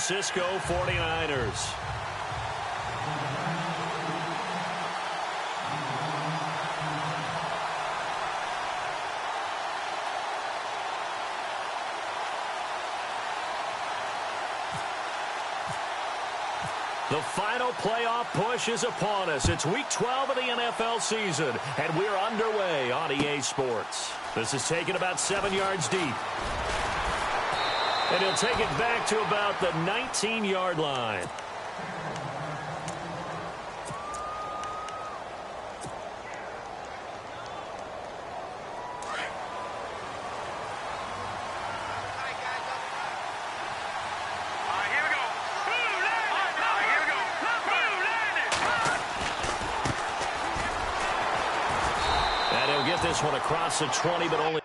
Francisco 49ers. The final playoff push is upon us. It's week 12 of the NFL season, and we're underway on EA Sports. This is taken about 7 yards deep. And he'll take it back to about the 19-yard line. And he'll get this one across the 20, but only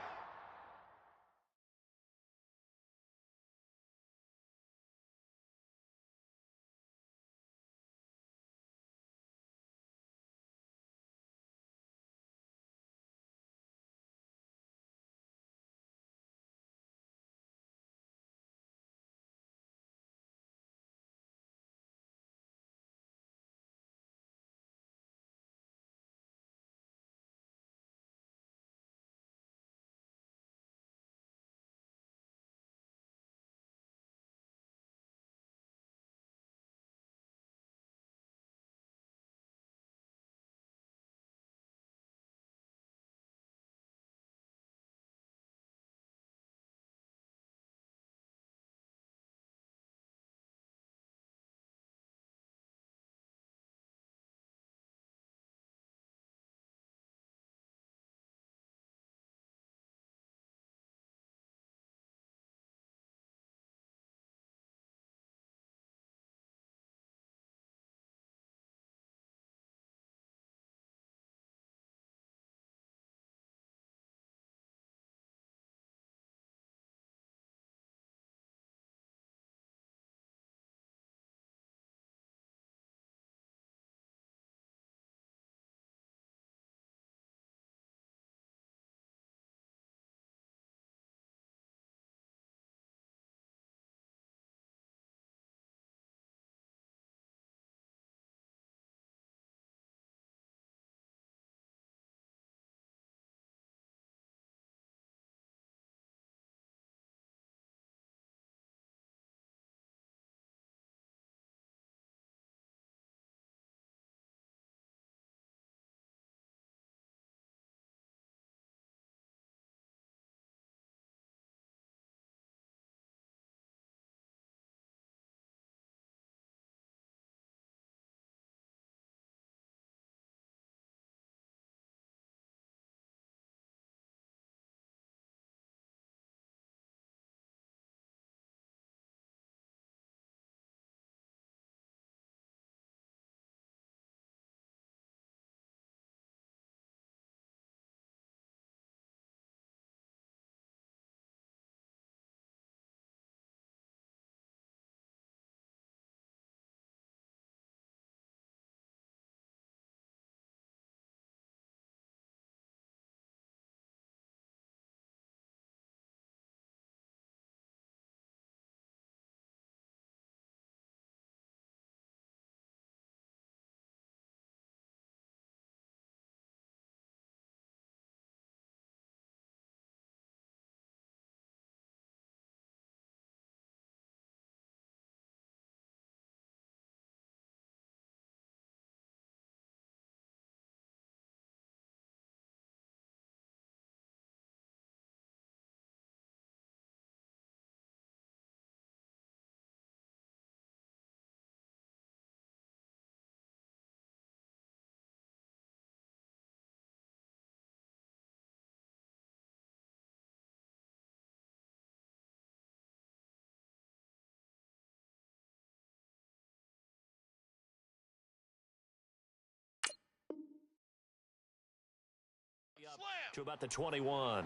To about the 21.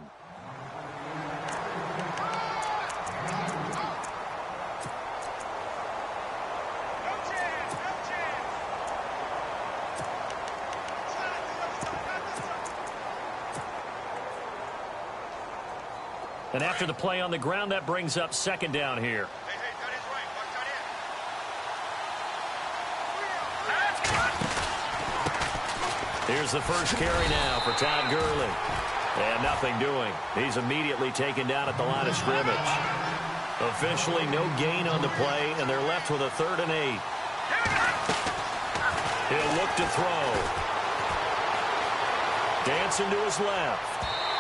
And after the play on the ground, that brings up second down here. Here's the first carry now for Todd Gurley. And nothing doing. He's immediately taken down at the line of scrimmage. Officially no gain on the play, and they're left with a 3rd and 8. He'll look to throw. Dancing to his left.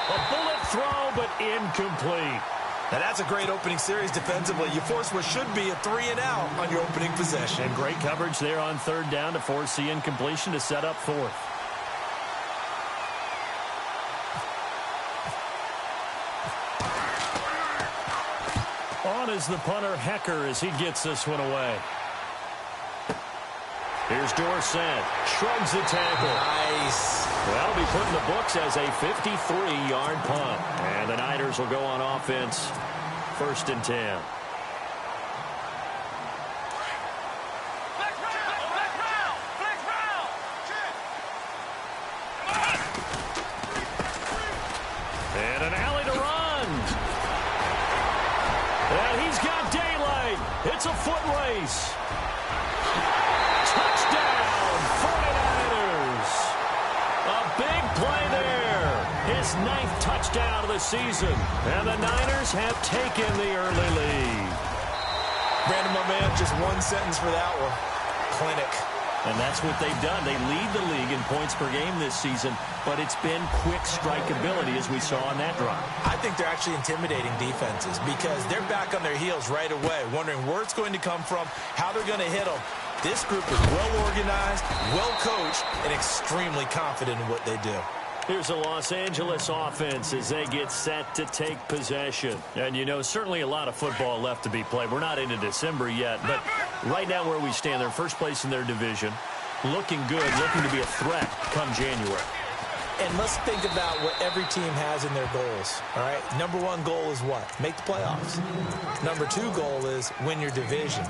A bullet throw, but incomplete. Now that's a great opening series defensively. You force what should be a 3-and-out on your opening possession. And great coverage there on 3rd down to force the incompletion to set up 4th. On is the punter, Hecker, as he gets this one away. Here's Dorsett. Shrugs the tackle. Nice. That'll be put in the books as a 53-yard punt. And the Niners will go on offense. 1st and 10. And an alley to run. And he's got daylight. It's a foot race. Touchdown, 49ers. A big play there. His 9th touchdown of the season. And the Niners have taken the early lead. Brandon, my man, just one sentence for that one. Clinic. And that's what they've done. They lead the league in points per game this season, but it's been quick strike ability as we saw on that drive. I think they're actually intimidating defenses because they're back on their heels right away, wondering where it's going to come from, how they're going to hit them. This group is well organized, well coached, and extremely confident in what they do. Here's the Los Angeles offense as they get set to take possession. And, you know, certainly a lot of football left to be played. We're not into December yet, but right now where we stand, they're first place in their division, looking good, looking to be a threat come January. And let's think about what every team has in their goals, all right? Number 1 goal is what? Make the playoffs. Number 2 goal is win your division.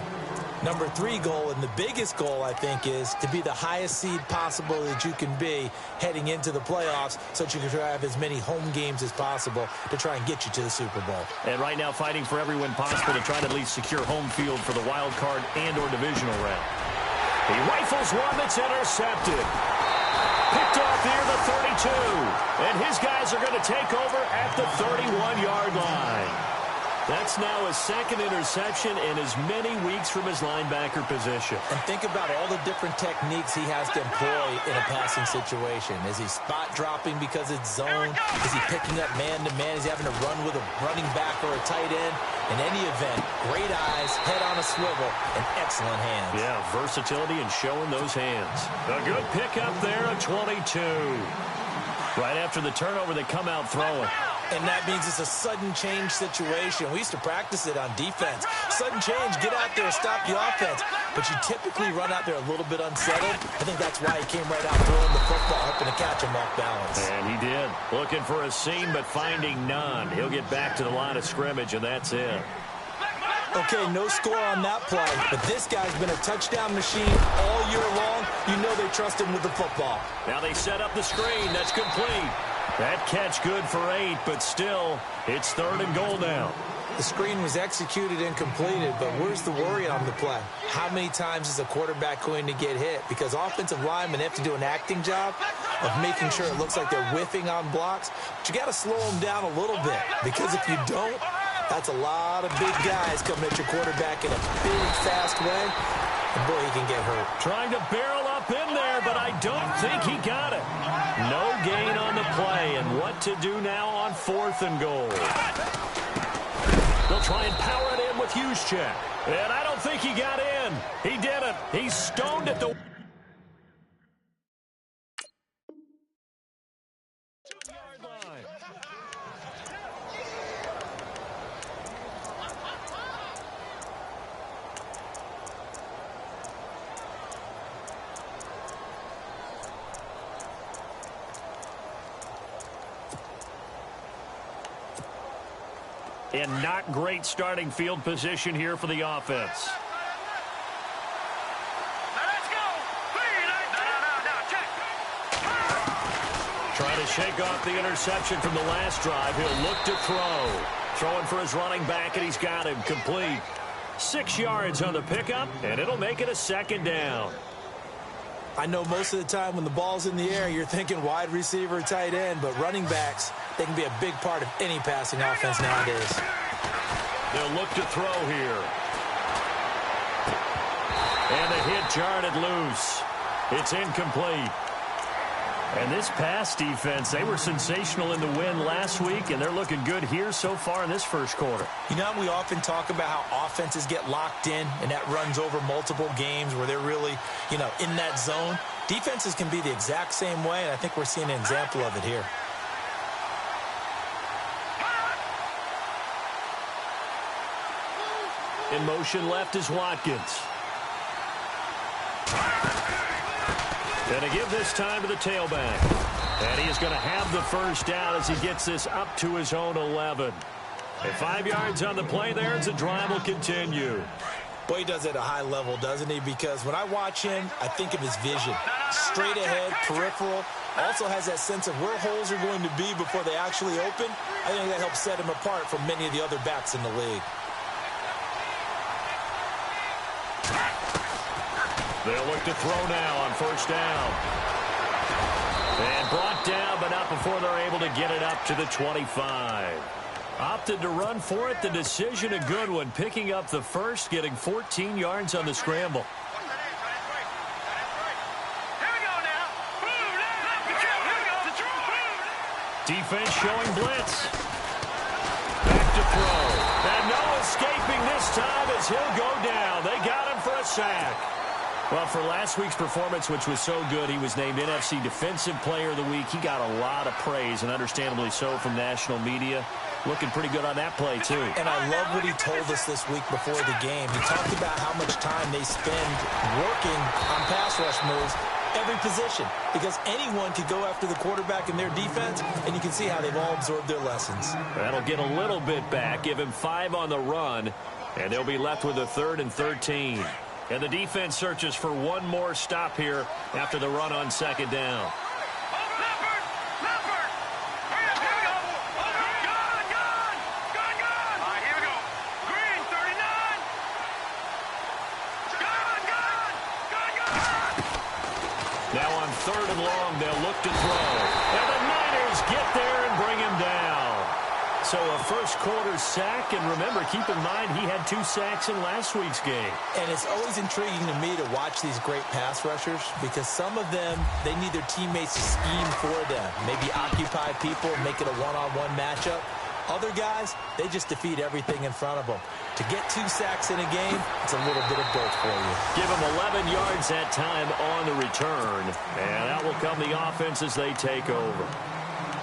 Number 3 goal, and the biggest goal, I think, is to be the highest seed possible that you can be heading into the playoffs so that you can have as many home games as possible to try and get you to the Super Bowl. And right now fighting for every win possible to try to at least secure home field for the wild card and or divisional round. He rifles one that's intercepted. Picked off near the 32. And his guys are going to take over at the 31-yard line. That's now his 2nd interception in as many weeks from his linebacker position. And think about all the different techniques he has to employ in a passing situation. Is he spot dropping because it's zone? Is he picking up man-to-man? Is he having to run with a running back or a tight end? In any event, great eyes, head on a swivel, and excellent hands. Yeah, versatility and showing those hands. A good pickup there, a 22. Right after the turnover, they come out throwing. And that means it's a sudden change situation. We used to practice it on defense. Sudden change, get out there, stop the offense. But you typically run out there a little bit unsettled. I think that's why he came right out throwing the football, hoping to catch him off balance. And he did. Looking for a seam, but finding none. He'll get back to the line of scrimmage, and that's it. Okay, no score on that play, but this guy's been a touchdown machine all year long. You know they trust him with the football. Now they set up the screen. That's complete. That catch good for 8, but still, it's 3rd and goal now. The screen was executed and completed, but where's the worry on the play? How many times is a quarterback going to get hit? Because offensive linemen have to do an acting job of making sure it looks like they're whiffing on blocks. But you got to slow them down a little bit, because if you don't, that's a lot of big guys coming at your quarterback in a big, fast way. And boy, he can get hurt. Trying to barrel up in there, but I don't think he got it. No gain on the play, and what to do now on 4th and goal. They'll try and power it in with Juszczyk. And I don't think he got in. He didn't. He's stoned at the... And not great starting field position here for the offense. Trying to shake off the interception from the last drive. He'll look to throw. Throwing for his running back, and he's got him complete. 6 yards on the pickup, and it'll make it a second down. I know most of the time when the ball's in the air, you're thinking wide receiver, tight end, but running backs, they can be a big part of any passing offense nowadays. They'll look to throw here. And the hit jarred it loose. It's incomplete. And this pass defense, they were sensational in the win last week, and they're looking good here so far in this first quarter. You know, we often talk about how offenses get locked in, and that runs over multiple games where they're really, in that zone. Defenses can be the exact same way, and I think we're seeing an example of it here. In motion left is Watkins. And to give this time to the tailback. And he is going to have the first down as he gets this up to his own 11. And 5 yards on the play there as the drive will continue. Boy, he does it at a high level, doesn't he? Because when I watch him, I think of his vision. Straight ahead, peripheral. Also has that sense of where holes are going to be before they actually open. I think that helps set him apart from many of the other backs in the league. They'll look to throw now on first down. And brought down, but not before they're able to get it up to the 25. Opted to run for it. The decision a good one. Picking up the first, getting 14 yards on the scramble. Defense showing blitz. Back to throw. And no escaping this time as he'll go down. They got him for a sack. Well, for last week's performance, which was so good, he was named NFC Defensive Player of the Week. He got a lot of praise, and understandably so, from national media. Looking pretty good on that play, too. And I love what he told us this week before the game. He talked about how much time they spend working on pass rush moves, every position, because anyone could go after the quarterback in their defense, and you can see how they've all absorbed their lessons. That'll get a little bit back, give him 5 on the run, and they'll be left with a 3rd and 13. And the defense searches for one more stop here after the run on second down. Now on 3rd and long, they'll look to throw. And the Niners get there and bring him down. So a first quarter sack, and remember, keep in mind, he had 2 sacks in last week's game. And it's always intriguing to me to watch these great pass rushers because some of them, they need their teammates to scheme for them. Maybe occupy people and make it a one-on-one matchup. Other guys, they just defeat everything in front of them. To get 2 sacks in a game, it's a little bit of both for you. Give them 11 yards that time on the return. And out will come the offense as they take over.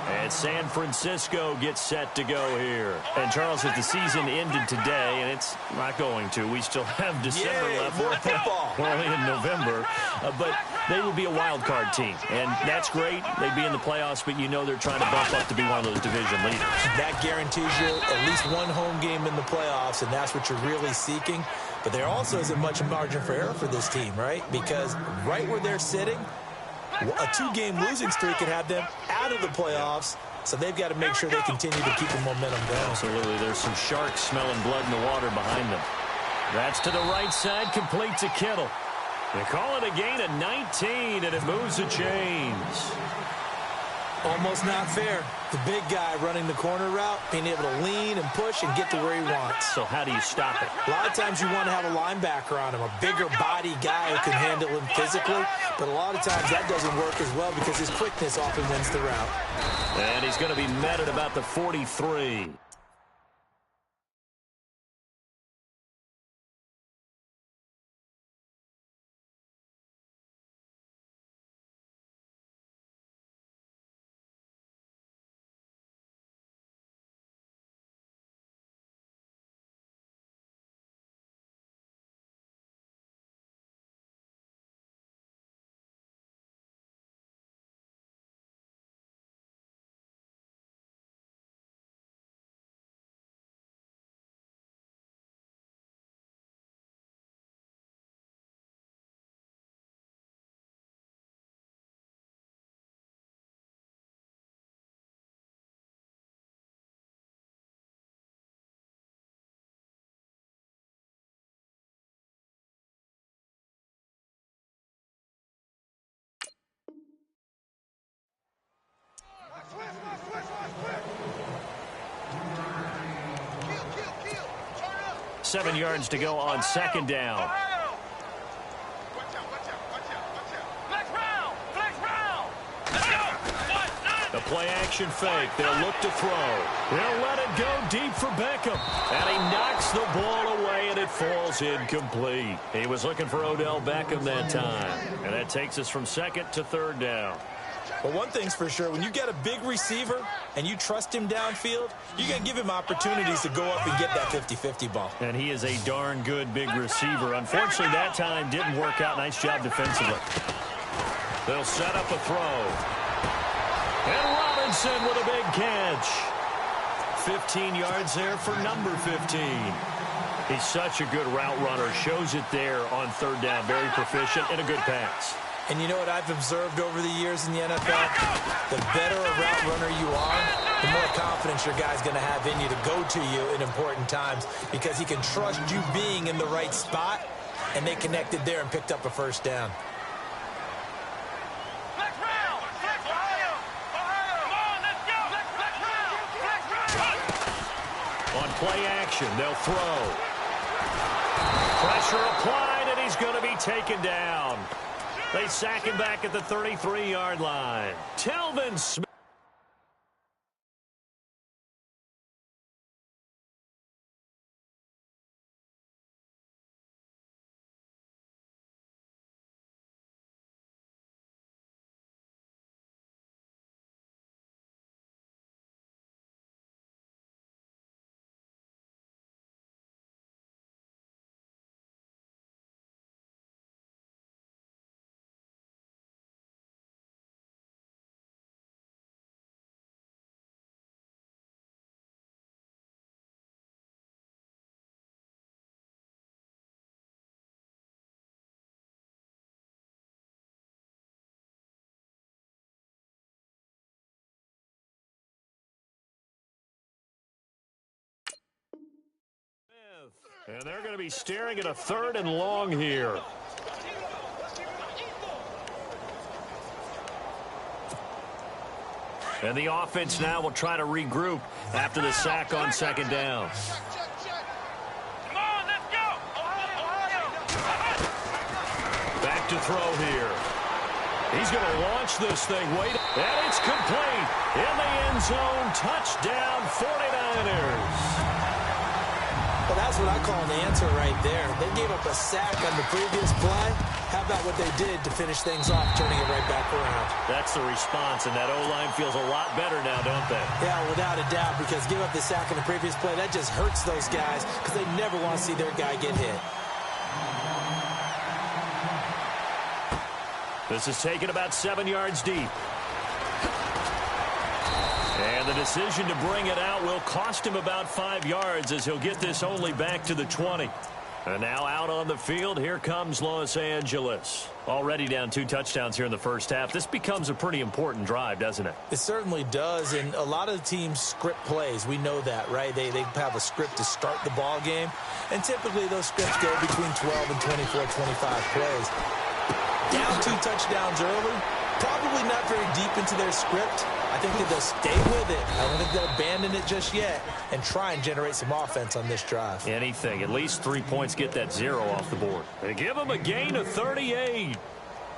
And San Francisco gets set to go here. And, Charles, if the season ended today, and it's not going to, we still have December left. More football. We're only in November. But they would be a wild card team. And that's great. They'd be in the playoffs, but you know they're trying to bump up to be one of those division leaders. That guarantees you at least one home game in the playoffs, and that's what you're really seeking. But there also isn't much margin for error for this team, right? Because right where they're sitting, a 2-game losing streak could have them out of the playoffs, so they've got to make sure they continue to keep the momentum going. Absolutely. There's some sharks smelling blood in the water behind them. That's to the right side, complete to Kittle. They call it a gain of 19, and it moves the chains. Almost not fair. The big guy running the corner route, being able to lean and push and get to where he wants. So how do you stop it? A lot of times you want to have a linebacker on him, a bigger body guy who can handle him physically. But a lot of times that doesn't work as well because his quickness often wins the route. And he's going to be met at about the 43. 7 yards to go on second down. The play-action fake. They'll look to throw. They'll let it go deep for Beckham. And he knocks the ball away, and it falls incomplete. He was looking for Odell Beckham that time. And that takes us from second to third down. Well, one thing's for sure. When you got a big receiver and you trust him downfield, you're going to give him opportunities to go up and get that 50-50 ball. And he is a darn good big receiver. Unfortunately, that time didn't work out. Nice job defensively. They'll set up a throw. And Robinson with a big catch. 15 yards there for number 15. He's such a good route runner. Shows it there on third down. Very proficient and a good pass. And you know what I've observed over the years in the NFL? The better a route runner you are, the more confidence your guy's going to have in you to go to you in important times because he can trust you being in the right spot, and they connected there and picked up a first down. On play action, they'll throw. Pressure applied, and he's going to be taken down. They sack him back at the 33-yard line. Telvin Smith. And they're going to be staring at a 3rd and long here. And the offense now will try to regroup after the sack on second down. Back to throw here. He's going to launch this thing. Wait, and it's complete. In the end zone, touchdown 49ers. Well, that's what I call an answer right there. They gave up a sack on the previous play. How about what they did to finish things off, turning it right back around? That's the response, and that O-line feels a lot better now, don't they? Yeah, without a doubt, because give up the sack on the previous play, that just hurts those guys because they never want to see their guy get hit. This is taken about 7 yards deep. And the decision to bring it out will cost him about 5 yards as he'll get this only back to the 20. And now out on the field, here comes Los Angeles. Already down 2 touchdowns here in the first half. This becomes a pretty important drive, doesn't it? It certainly does, and a lot of the teams script plays. We know that, right? They have a script to start the ball game, and typically those scripts go between 12 and 24, 25 plays. Down 2 touchdowns early, probably not very deep into their script. I think that they'll stay with it. I don't think they'll abandon it just yet and try and generate some offense on this drive. Anything. At least 3 points, get that 0 off the board. They give them a gain of 38.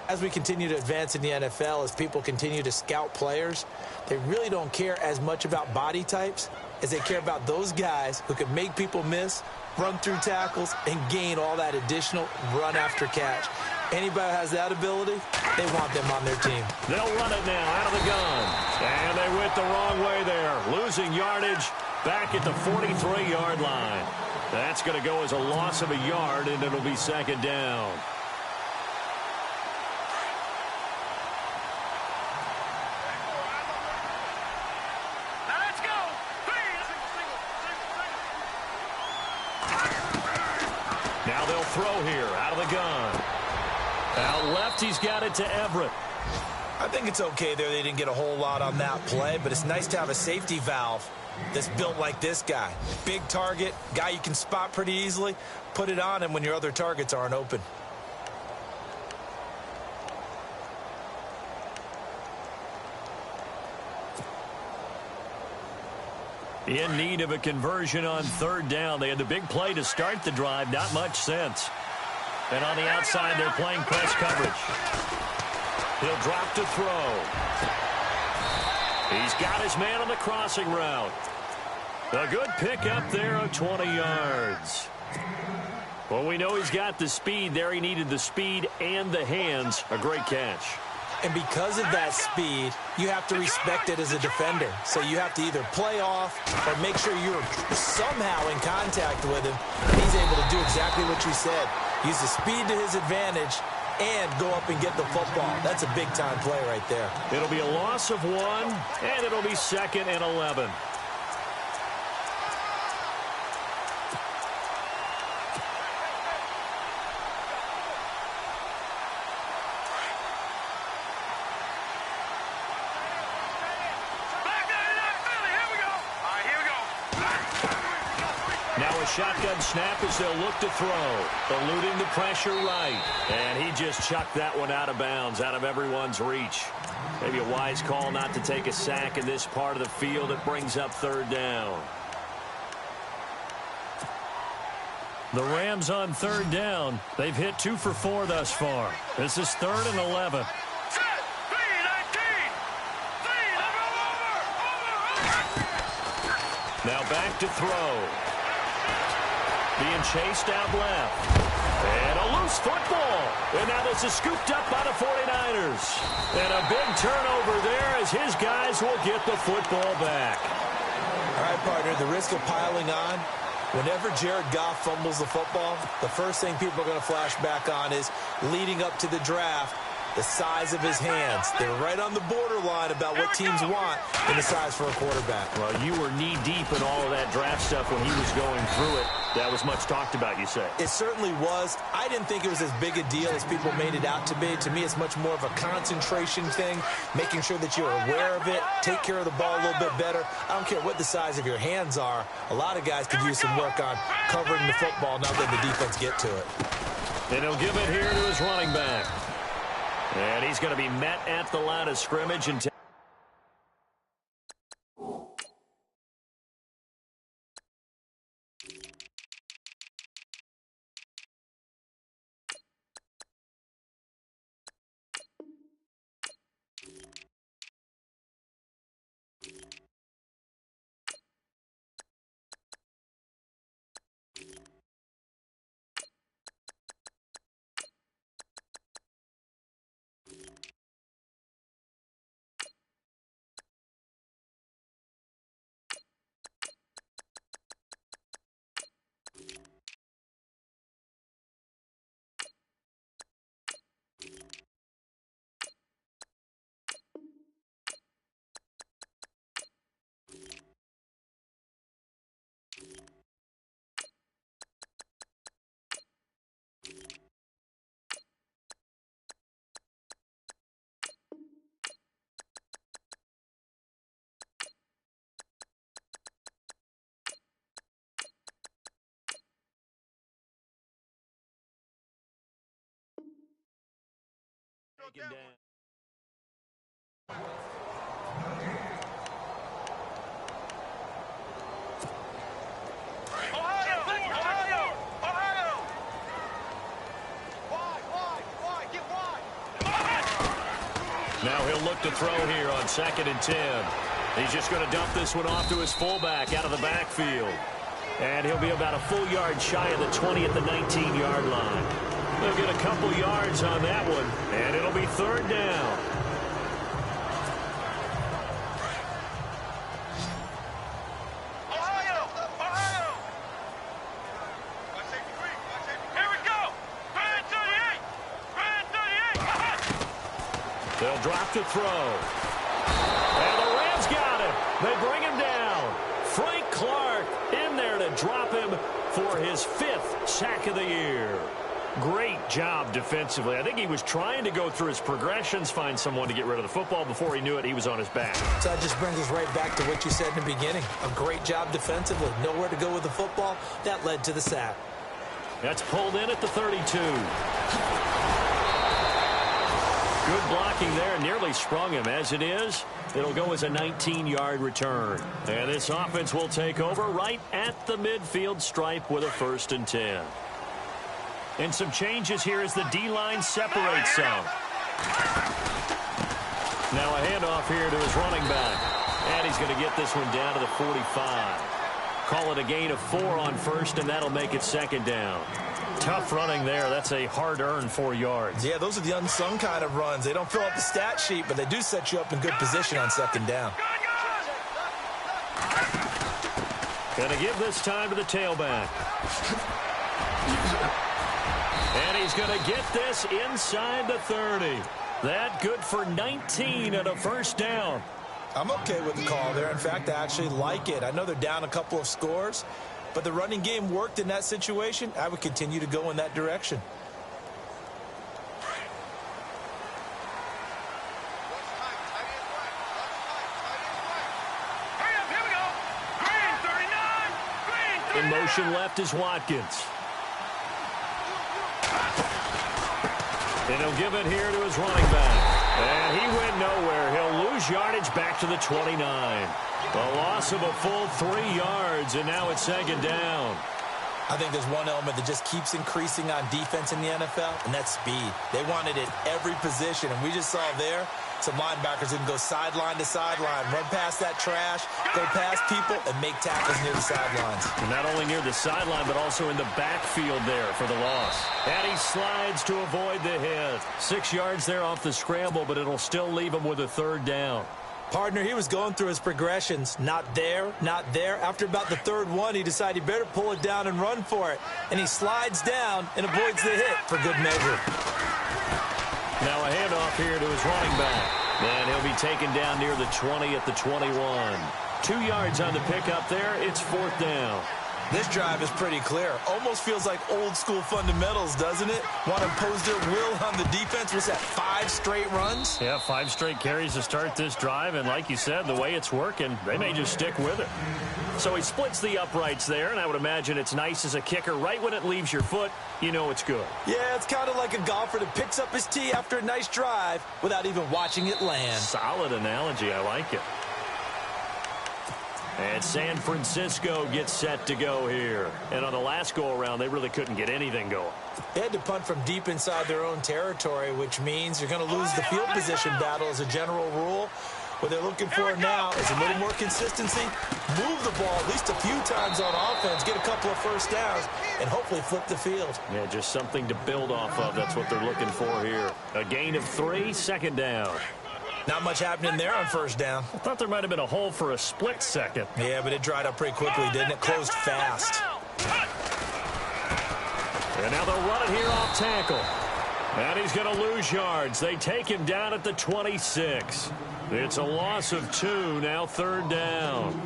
As we continue to advance in the NFL, as people continue to scout players, they really don't care as much about body types as they care about those guys who can make people miss, run through tackles, and gain all that additional run after catch. Anybody who has that ability, they want them on their team. They'll run it now out of the gun. And they went the wrong way there. Losing yardage back at the 43-yard line. That's going to go as a loss of a yard, and it'll be second down. Now they'll throw here out of the gun. Out left, he's got it to Everett. I think it's okay there. They didn't get a whole lot on that play, but it's nice to have a safety valve that's built like this guy. Big target, guy you can spot pretty easily. Put it on him when your other targets aren't open. In need of a conversion on third down. They had the big play to start the drive. Not much sense. And on the outside, they're playing press coverage. He'll drop to throw. He's got his man on the crossing route. A good pickup there of 20 yards. Well, we know he's got the speed there. He needed the speed and the hands. A great catch. And because of that speed, you have to respect it as a defender. So you have to either play off or make sure you're somehow in contact with him. And he's able to do exactly what you said. Use the speed to his advantage and go up and get the football. That's a big-time play right there. It'll be a loss of 1, and it'll be 2nd and 11. Shotgun snap as they'll look to throw. Eluding the pressure right. And he just chucked that one out of bounds, out of everyone's reach. Maybe a wise call not to take a sack in this part of the field. It brings up third down. The Rams on third down. They've hit 2 for 4 thus far. This is 3rd and 11. Now back to throw. Being chased out left. And a loose football. And now this is scooped up by the 49ers. And a big turnover there as his guys will get the football back. All right, partner, the risk of piling on. Whenever Jared Goff fumbles the football, the first thing people are going to flash back on is leading up to the draft, the size of his hands. They're right on the borderline about what teams want in the size for a quarterback. Well, you were knee-deep in all of that draft stuff when he was going through it. That was much talked about, you say. It certainly was. I didn't think it was as big a deal as people made it out to be. To me, it's much more of a concentration thing, making sure that you're aware of it, take care of the ball a little bit better. I don't care what the size of your hands are. A lot of guys could use some work on covering the football, not letting the defense get to it. And he'll give it here to his running back. And he's going to be met at the line of scrimmage and taken down. Now he'll look to throw here on 2nd and 10. He's just going to dump this one off to his fullback out of the backfield. And he'll be about a full yard shy of the 20 at the 19-yard line. They'll get a couple yards on that one, and it'll be third down. They'll drop to throw. And the Rams got him. They bring him down. Frank Clark in there to drop him for his 5th sack of the year. Great job defensively. I think he was trying to go through his progressions, find someone to get rid of the football. Before he knew it, he was on his back. So that just brings us right back to what you said in the beginning. A great job defensively. Nowhere to go with the football. That led to the sack. That's pulled in at the 32. Good blocking there. Nearly sprung him. As it is, it'll go as a 19-yard return. And this offense will take over right at the midfield stripe with a 1st and 10. And some changes here as the D-line separates some. Now a handoff here to his running back. And he's going to get this one down to the 45. Call it a gain of 4 on 1st, and that'll make it 2nd down. Tough running there. That's a hard-earned 4 yards. Yeah, those are the unsung kind of runs. They don't fill up the stat sheet, but they do set you up in good position on 2nd down. Going to give this time to the tailback. And he's going to get this inside the 30. That good for 19 and a 1st down. I'm okay with the call there. In fact, I actually like it. I know they're down a couple of scores, but the running game worked in that situation. I would continue to go in that direction. In motion left is Watkins. And he'll give it here to his running back. And he went nowhere. He'll lose yardage back to the 29. A loss of a full 3 yards, and now it's 2nd down. I think there's one element that just keeps increasing on defense in the NFL, and that's speed. They want it at every position, and we just saw there some linebackers that can go sideline to sideline, run past that trash, go past people, and make tackles near the sidelines. And not only near the sideline, but also in the backfield there for the loss. And he slides to avoid the hit. 6 yards there off the scramble, but it'll still leave him with a 3rd down. Partner, he was going through his progressions. Not there, not there. After about the 3rd one, he decided he better pull it down and run for it. And he slides down and avoids the hit for good measure. Now a handoff here to his running back. And he'll be taken down near the 20 at the 21. 2 yards on the pickup there. It's 4th down. This drive is pretty clear. Almost feels like old school fundamentals, doesn't it? Want to impose their will on the defense. Was that 5 straight runs? Yeah, 5 straight carries to start this drive. And like you said, the way it's working, they may just stick with it. So he splits the uprights there, and I would imagine it's nice as a kicker. Right when it leaves your foot, you know it's good. Yeah, it's kind of like a golfer that picks up his tee after a nice drive without even watching it land. Solid analogy. I like it. And San Francisco gets set to go here. And on the last go-around, they really couldn't get anything going. They had to punt from deep inside their own territory, which means you're going to lose the field position battle as a general rule. What they're looking for now is a little more consistency, move the ball at least a few times on offense, get a couple of 1st downs, and hopefully flip the field. Yeah, just something to build off of. That's what they're looking for here. A gain of 3, 2nd down. Not much happening there on 1st down. I thought there might have been a hole for a split second. Yeah, but it dried up pretty quickly, didn't it? Closed fast. And now they'll run it here off tackle. And he's going to lose yards. They take him down at the 26. It's a loss of 2, now 3rd down.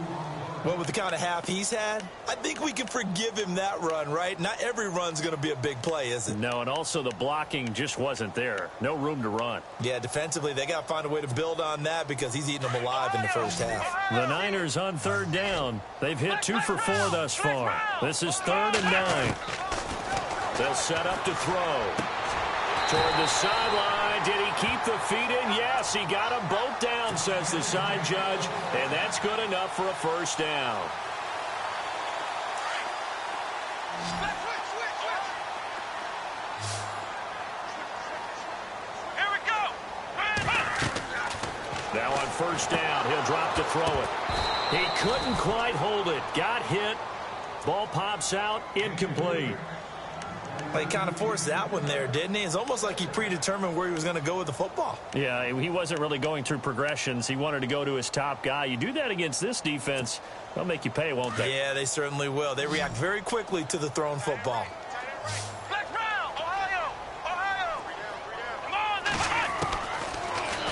Well, with the kind of half he's had, I think we can forgive him that run, right? Not every run's going to be a big play, is it? No, and also the blocking just wasn't there. No room to run. Yeah, defensively, they got to find a way to build on that because he's eating them alive in the 1st half. The Niners on 3rd down. They've hit 2 for 4 thus far. This is 3rd and 9. They'll set up to throw. Toward the sideline. Did he keep the feet in? Yes, he got them both down, says the side judge. And that's good enough for a 1st down. Here we go. Now on 1st down, he'll drop to throw it. He couldn't quite hold it. Got hit. Ball pops out. Incomplete. Well, he kind of forced that one there, didn't he? It's almost like he predetermined where he was going to go with the football. Yeah, he wasn't really going through progressions. He wanted to go to his top guy. You do that against this defense, they'll make you pay, won't they? Yeah, they certainly will. They react very quickly to the thrown football.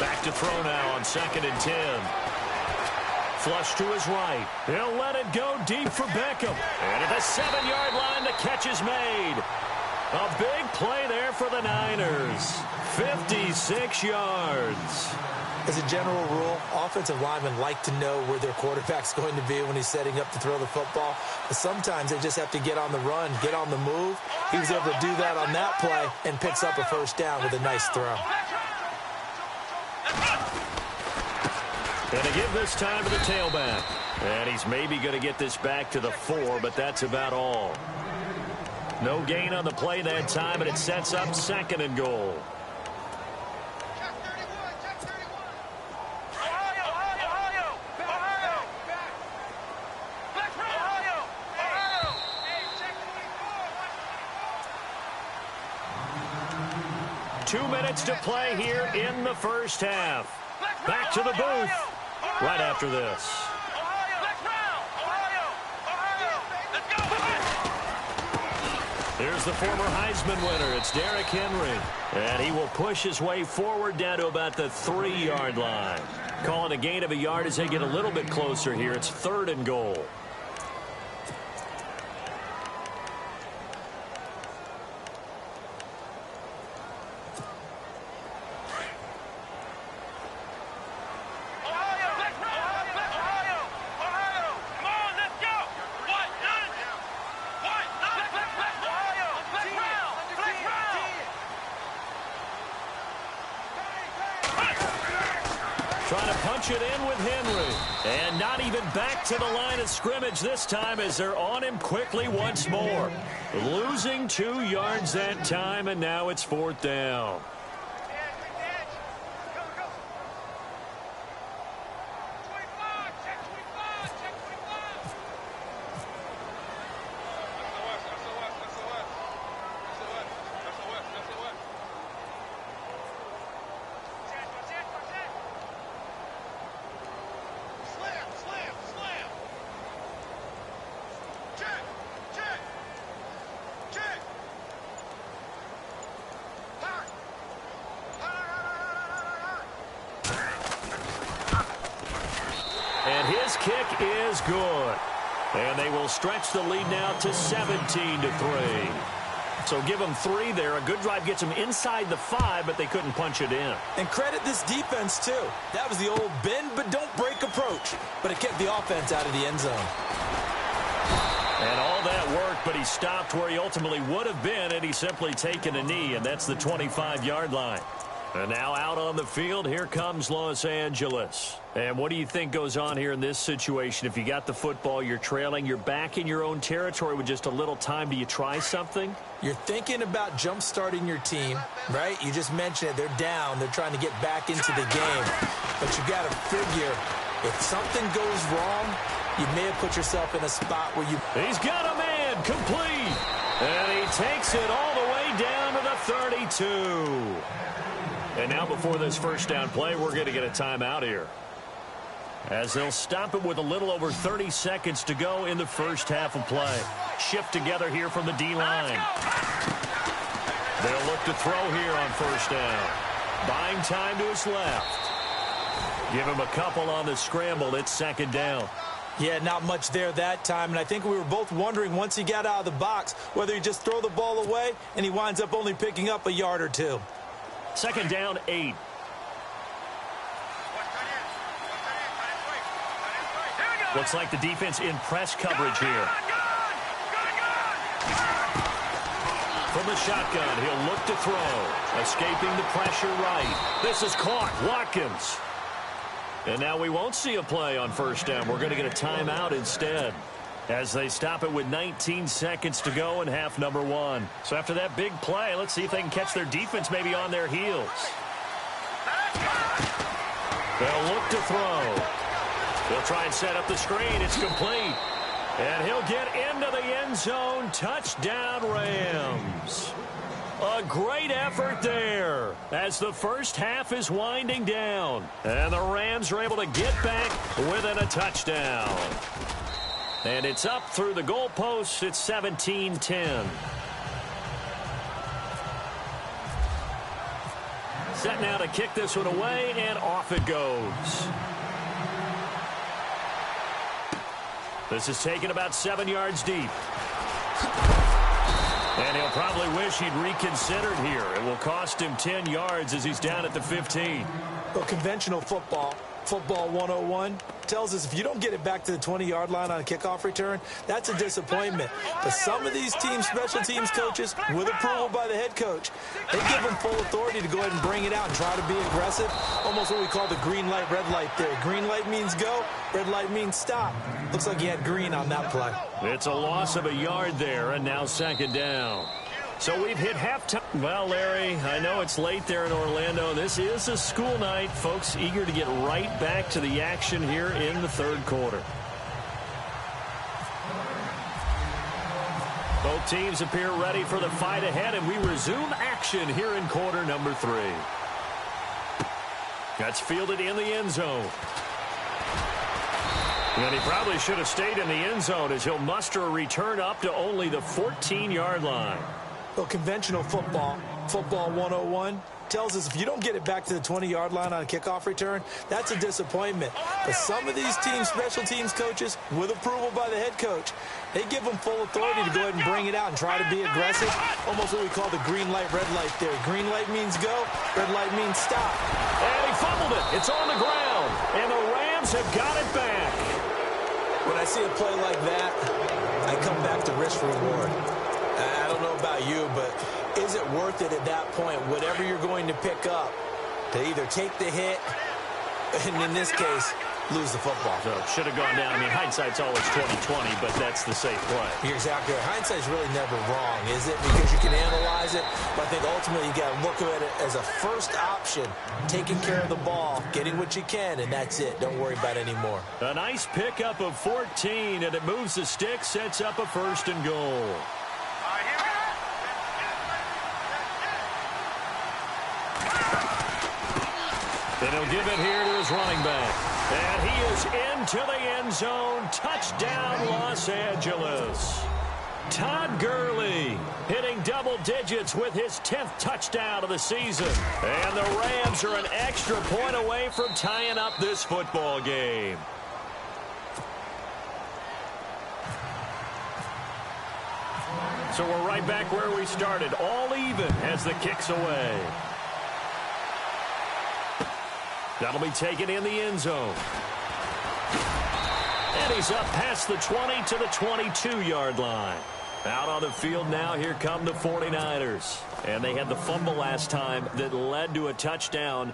Back to throw now on 2nd and 10. Flush to his right. He'll let it go deep for Beckham. And at the 7-yard line, the catch is made. A big play there for the Niners. 56 yards. As a general rule, offensive linemen like to know where their quarterback's going to be when he's setting up to throw the football. But sometimes they just have to get on the run, get on the move. He was able to do that on that play and picks up a 1st down with a nice throw. And to give this time to the tailback. And he's maybe going to get this back to the 4, but that's about all. No gain on the play that time, and it sets up 2nd and goal. Two minutes to play here in the first half. Back to the booth right after this. Here's the former Heisman winner. It's Derrick Henry. And he will push his way forward down to about the 3-yard line. Calling a gain of a yard as they get a little bit closer here. It's 3rd and goal. Trying to punch it in with Henry. And not even back to the line of scrimmage this time as they're on him quickly once more. Losing 2 yards that time, and now it's 4th down. And his kick is good. And they will stretch the lead now to 17-3. So give them 3 there. A good drive gets them inside the 5, but they couldn't punch it in. And credit this defense, too. That was the old bend but don't break approach. But it kept the offense out of the end zone. And all that worked, but he stopped where he ultimately would have been, and he's simply taken a knee, and that's the 25-yard line. And now out on the field, here comes Los Angeles. And what do you think goes on here in this situation? If you got the football, you're trailing, you're back in your own territory with just a little time. Do you try something? You're thinking about jump-starting your team, right? You just mentioned it. They're down. They're trying to get back into the game. But you got to figure, if something goes wrong, you may have put yourself in a spot where you... He's got a man complete. And he takes it all the way down to the 32. And now before this first down play, we're going to get a timeout here, as they'll stop it with a little over 30 seconds to go in the first half of play. Shift together here from the D-line. They'll look to throw here on first down. Buying time to his left. Give him a couple on the scramble. It's 2nd down. Yeah, not much there that time, and I think we were both wondering once he got out of the box whether he just throw the ball away and he winds up only picking up a yard or 2. 2nd down, 8. Looks like the defense in press coverage here. From the shotgun, he'll look to throw. Escaping the pressure right. This is caught. Watkins. And now we won't see a play on first down. We're going to get a timeout instead, as they stop it with 19 seconds to go in half number 1. So after that big play, let's see if they can catch their defense maybe on their heels. They'll look to throw. They'll try and set up the screen. It's complete. And he'll get into the end zone. Touchdown, Rams. A great effort there as the first half is winding down. And the Rams are able to get back within a touchdown. And it's up through the goalposts. It's 17-10. Set now to kick this one away, and off it goes. This is taken about 7 yards deep. And he'll probably wish he'd reconsidered here. It will cost him 10 yards as he's down at the 15. Well, conventional football, Football 101 tells us if you don't get it back to the 20-yard line on a kickoff return, that's a disappointment. But some of these teams, special teams coaches, with approval by the head coach, they give them full authority to go ahead and bring it out and try to be aggressive. Almost what we call the green light, red light theory. Green light means go, red light means stop. Looks like he had green on that play. It's a loss of a yard there, and now second down. So we've hit halftime. Well, Larry, I know it's late there in Orlando. This is a school night. Folks eager to get right back to the action here in the third quarter. Both teams appear ready for the fight ahead, and we resume action here in quarter number 3. That's fielded in the end zone. And he probably should have stayed in the end zone as he'll muster a return up to only the 14-yard line. Well, conventional football 101, tells us if you don't get it back to the 20-yard line on a kickoff return, that's a disappointment. But some of these teams, special teams coaches, with approval by the head coach, they give them full authority to go ahead and bring it out and try to be aggressive. Almost what we call the green light, red light theory. Green light means go, red light means stop. And he fumbled it. It's on the ground. And the Rams have got it back. When I see a play like that, I come back to risk reward. I don't know about you, but is it worth it at that point, whatever you're going to pick up, to either take the hit, and in this case, lose the football? So should have gone down. I mean, hindsight's always 20/20, but that's the safe play. You're exactly right. Hindsight's really never wrong, is it? Because you can analyze it, but I think ultimately you got to look at it as a first option, taking care of the ball, getting what you can, and that's it. Don't worry about it anymore. A nice pickup of 14, and it moves the stick, sets up a 1st and goal. And he'll give it here to his running back. And he is into the end zone. Touchdown, Los Angeles. Todd Gurley hitting double digits with his 10th touchdown of the season. And the Rams are an extra point away from tying up this football game. So we're right back where we started, all even as the kick's away. That'll be taken in the end zone. And he's up past the 20 to the 22-yard line. Out on the field now, here come the 49ers. And they had the fumble last time that led to a touchdown.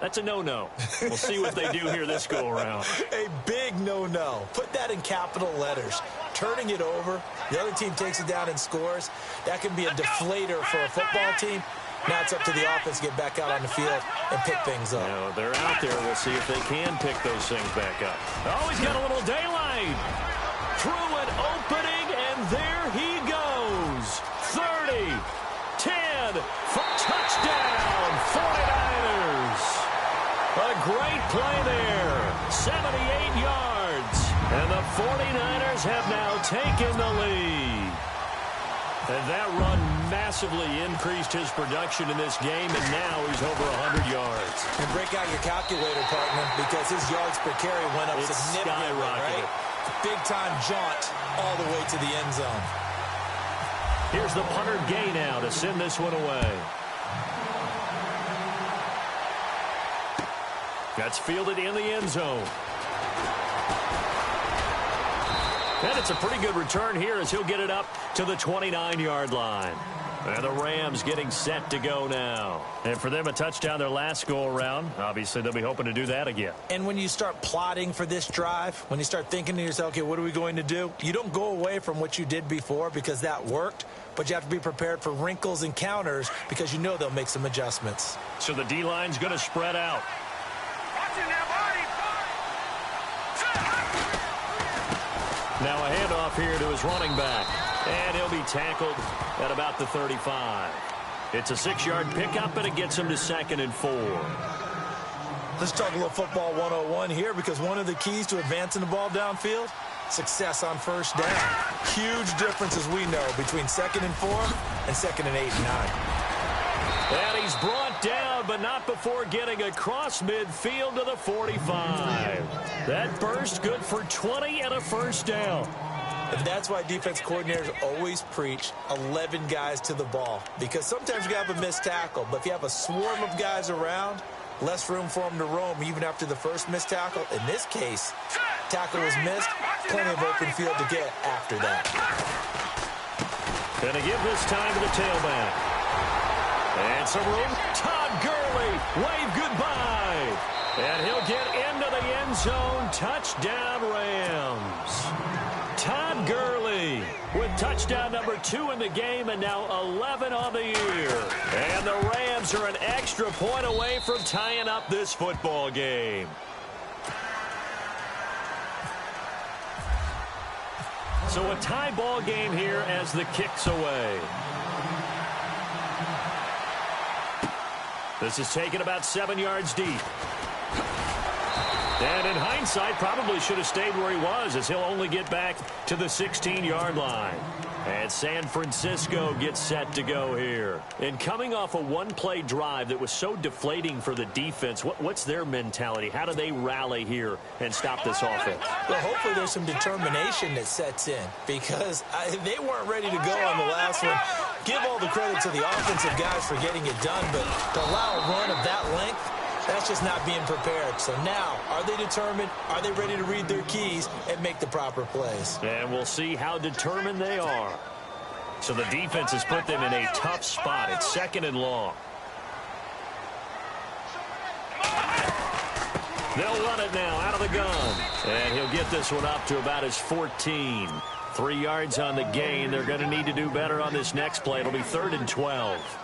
That's a no-no. We'll see what they do here this go-around. A big no-no. Put that in capital letters. Turning it over, the other team takes it down and scores. That can be a deflator for a football team. Now it's up to the offense to get back out on the field and pick things up. You know, they're out there. We'll see if they can pick those things back up. Oh, he's got a little daylight. Through an opening, and there he goes. 30, 10, touchdown, 49ers. A great play there. 78 yards. And the 49ers have now taken the lead. And that run massively increased his production in this game, and now he's over 100 yards. And break out your calculator, partner, because his yards per carry went up significantly, right? Big-time jaunt all the way to the end zone. Here's the punter Gay now to send this one away. That's fielded in the end zone. And it's a pretty good return here as he'll get it up to the 29-yard line. And the Rams getting set to go now. And for them, a touchdown their last go-around. Obviously, they'll be hoping to do that again. And when you start plotting for this drive, when you start thinking to yourself, okay, what are we going to do? You don't go away from what you did before because that worked, but you have to be prepared for wrinkles and counters because you know they'll make some adjustments. So the D-line's going to spread out. Now a handoff here to his running back. And he'll be tackled at about the 35. It's a 6-yard pickup, and it gets him to 2nd and 4. Let's talk a little football 101 here, because one of the keys to advancing the ball downfield, success on first down. Huge difference, as we know, between 2nd and 4 and 2nd and 8 and 9. And he's brought down, but not before getting across midfield to the 45. That burst good for 20 and a first down. And that's why defense coordinators always preach 11 guys to the ball. Because sometimes you have a missed tackle, but if you have a swarm of guys around, less room for him to roam even after the first missed tackle. In this case, tackle was missed, plenty of open field to get after that. Going to give this time to the tailback. And some room. Todd Gurley, wave goodbye. And he'll get into the end zone. Touchdown, Rams. Todd Gurley with touchdown number 2 in the game and now 11 on the year. And the Rams are an extra point away from tying up this football game. So a tie ball game here as the kick's away. This is taken about 7 yards deep. And in hindsight, probably should have stayed where he was as he'll only get back to the 16-yard line. And San Francisco gets set to go here. And coming off a one-play drive that was so deflating for the defense, what's their mentality? How do they rally here and stop this offense? Well, hopefully there's some determination that sets in because they weren't ready to go on the last one. Give all the credit to the offensive guys for getting it done, but to allow a run of that length, that's just not being prepared. So now, are they determined? Are they ready to read their keys and make the proper plays? And we'll see how determined they are. So the defense has put them in a tough spot. It's 2nd and long. They'll run it now out of the gun. And he'll get this one up to about his 14. 3 yards on the gain. They're going to need to do better on this next play. It'll be 3rd and 12.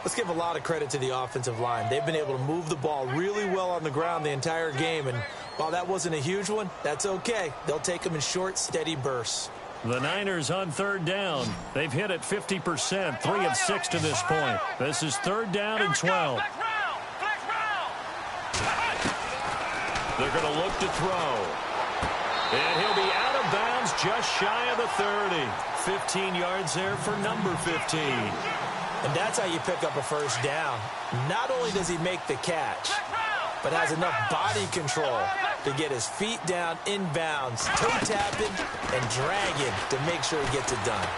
Let's give a lot of credit to the offensive line. They've been able to move the ball really well on the ground the entire game. And while that wasn't a huge one, that's okay. They'll take them in short, steady bursts. The Niners on 3rd down. They've hit it 50%, 3 of 6 to this point. This is 3rd down and 12. They're going to look to throw. And he'll be out of bounds just shy of the 30. 15 yards there for number 15. And that's how you pick up a first down. Not only does he make the catch, but has enough body control to get his feet down inbounds, toe tapping, and dragging to make sure he gets it done.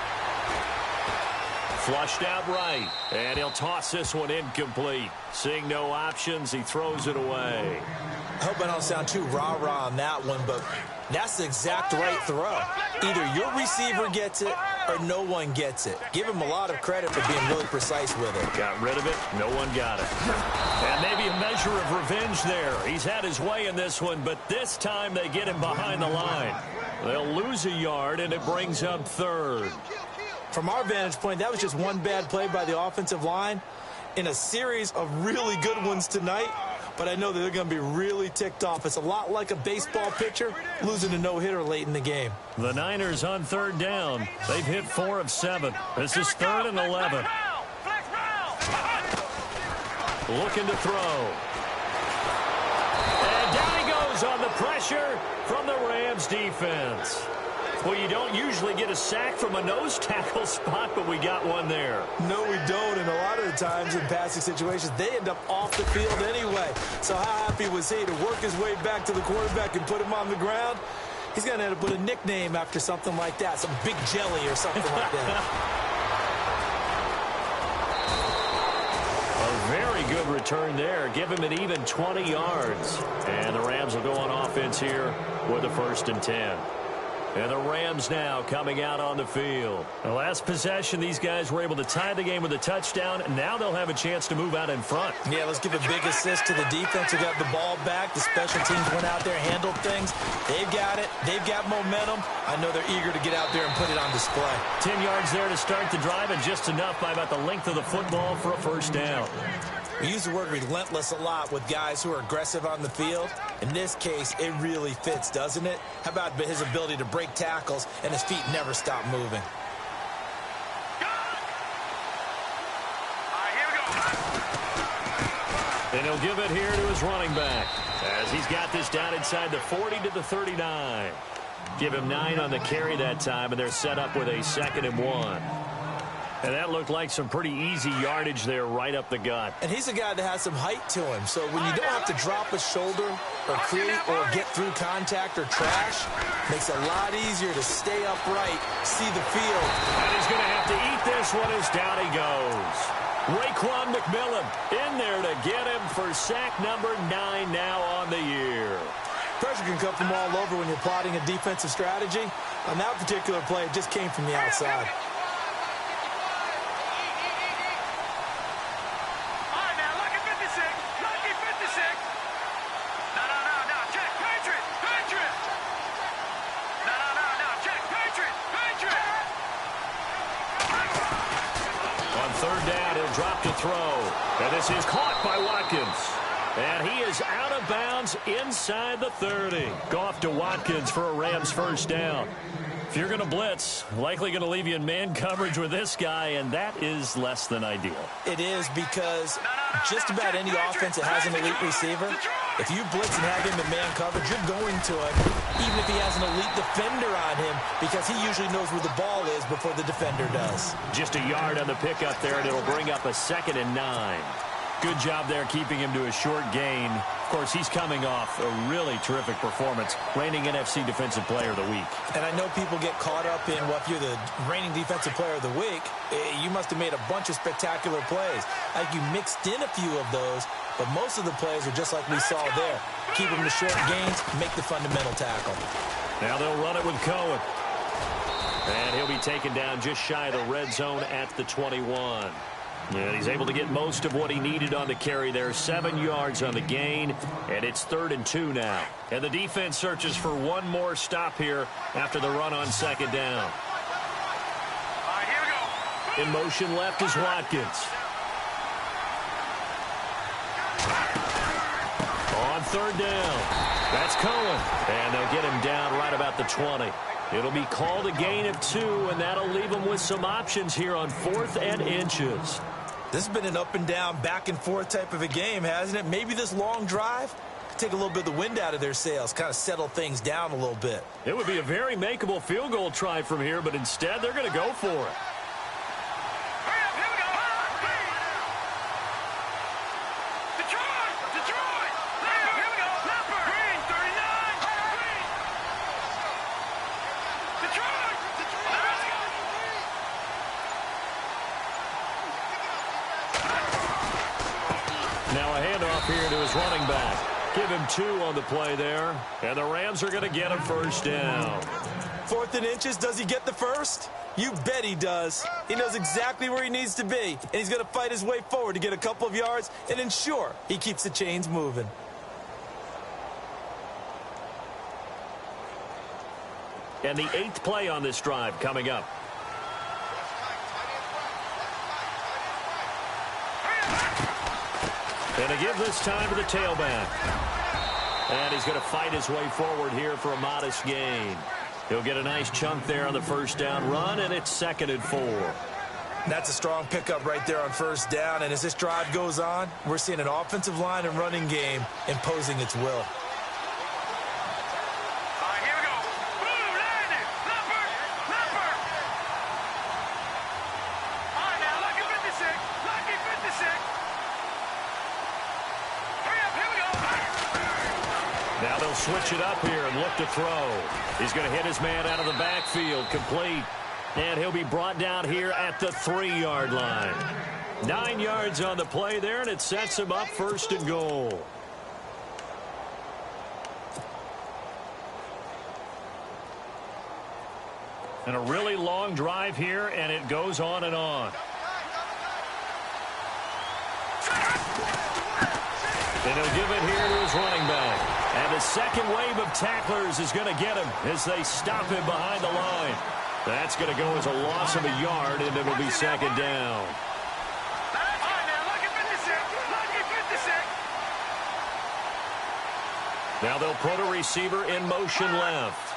Flushed out right, and he'll toss this one incomplete. Seeing no options, he throws it away. I hope I don't sound too rah-rah on that one, but that's the exact right throw. Either your receiver gets it or no one gets it. Give him a lot of credit for being really precise with it. Got rid of it. No one got it. And maybe a measure of revenge there. He's had his way in this one, but this time they get him behind the line. They'll lose a yard, and it brings up 3rd. From our vantage point, that was just one bad play by the offensive line in a series of really good ones tonight. But I know that they're going to be really ticked off. It's a lot like a baseball pitcher losing a no-hitter late in the game. The Niners on 3rd down. They've hit 4 of 7. This is 3rd and 11. Looking to throw. And down he goes on the pressure from the Rams defense. Well, you don't usually get a sack from a nose tackle spot, but we got one there. No, we don't, and a lot of the times in passing situations, they end up off the field anyway. So how happy was he to work his way back to the quarterback and put him on the ground? He's going to have to put a nickname after something like that, some big jelly or something like that. A very good return there. Give him an even 20 yards. And the Rams will go on offense here with a 1st and 10. And the Rams now coming out on the field. The last possession, these guys were able to tie the game with a touchdown. And now they'll have a chance to move out in front. Yeah, let's give a big assist to the defense who got the ball back. The special teams went out there, handled things. They've got it. They've got momentum. I know they're eager to get out there and put it on display. 10 yards there to start the drive, and just enough by about the length of the football for a 1st down. We use the word relentless a lot with guys who are aggressive on the field. In this case, it really fits, doesn't it? How about his ability to break tackles and his feet never stop moving? And he'll give it here to his running back as he's got this down inside the 40 to the 39. Give him 9 on the carry that time, and they're set up with a 2nd and 1. And that looked like some pretty easy yardage there right up the gut. And he's a guy that has some height to him. So when you don't have to drop a shoulder or create or get through contact or trash, makes it a lot easier to stay upright, see the field. And he's going to have to eat this one as down he goes. Raekwon McMillan in there to get him for sack number 9 now on the year. Pressure can come from all over when you're plotting a defensive strategy. On that particular play, it just came from the outside. Third down, he'll drop to throw. And this is caught by Watkins. And he is out of bounds inside the 30. Off to Watkins for a Rams first down. If you're going to blitz, likely going to leave you in man coverage with this guy, and that is less than ideal. It is, because just about any offense that has an elite receiver, if you blitz and have him in man coverage, you're going to him, even if he has an elite defender on him, because he usually knows where the ball is before the defender does. Just a yard on the pickup there, and it'll bring up a 2nd and 9. Good job there keeping him to a short gain. Of course, he's coming off a really terrific performance, reigning NFC Defensive Player of the Week. And I know people get caught up in, well, if you're the reigning Defensive Player of the Week, you must have made a bunch of spectacular plays. I think you mixed in a few of those, but most of the plays are just like we saw there. Keep them to short gains, make the fundamental tackle. Now they'll run it with Cohen. And he'll be taken down just shy of the red zone at the 21. And he's able to get most of what he needed on the carry there. 7 yards on the gain, and it's 3rd and 2 now. And the defense searches for one more stop here after the run on 2nd down. All right, here we go. In motion left is Watkins. On 3rd down, that's Cohen. And they'll get him down right about the 20. It'll be called a gain of 2, and that'll leave them with some options here on 4th and inches. This has been an up and down, back and forth type of a game, hasn't it? Maybe this long drive could take a little bit of the wind out of their sails, kind of settle things down a little bit. It would be a very makeable field goal try from here, but instead they're going to go for it. Now a handoff here to his running back. Give him 2 on the play there. And the Rams are going to get a first down. 4th and inches, does he get the first? You bet he does. He knows exactly where he needs to be, and he's going to fight his way forward to get a couple of yards and ensure he keeps the chains moving. And the 8th play on this drive coming up. And a give this time to the tailback. And he's going to fight his way forward here for a modest gain. He'll get a nice chunk there on the first down run, and it's 2nd and 4. That's a strong pickup right there on first down, and as this drive goes on, we're seeing an offensive line and running game imposing its will. Now they'll switch it up here and look to throw. He's going to hit his man out of the backfield, complete. And he'll be brought down here at the 3-yard line. 9 yards on the play there, and it sets him up 1st and goal. And a really long drive here, and it goes on and on. And he'll give it here to his running back. And the second wave of tacklers is going to get him as they stop him behind the line. That's going to go as a loss of a yard, and it'll be 2nd down. Now they'll put a receiver in motion left.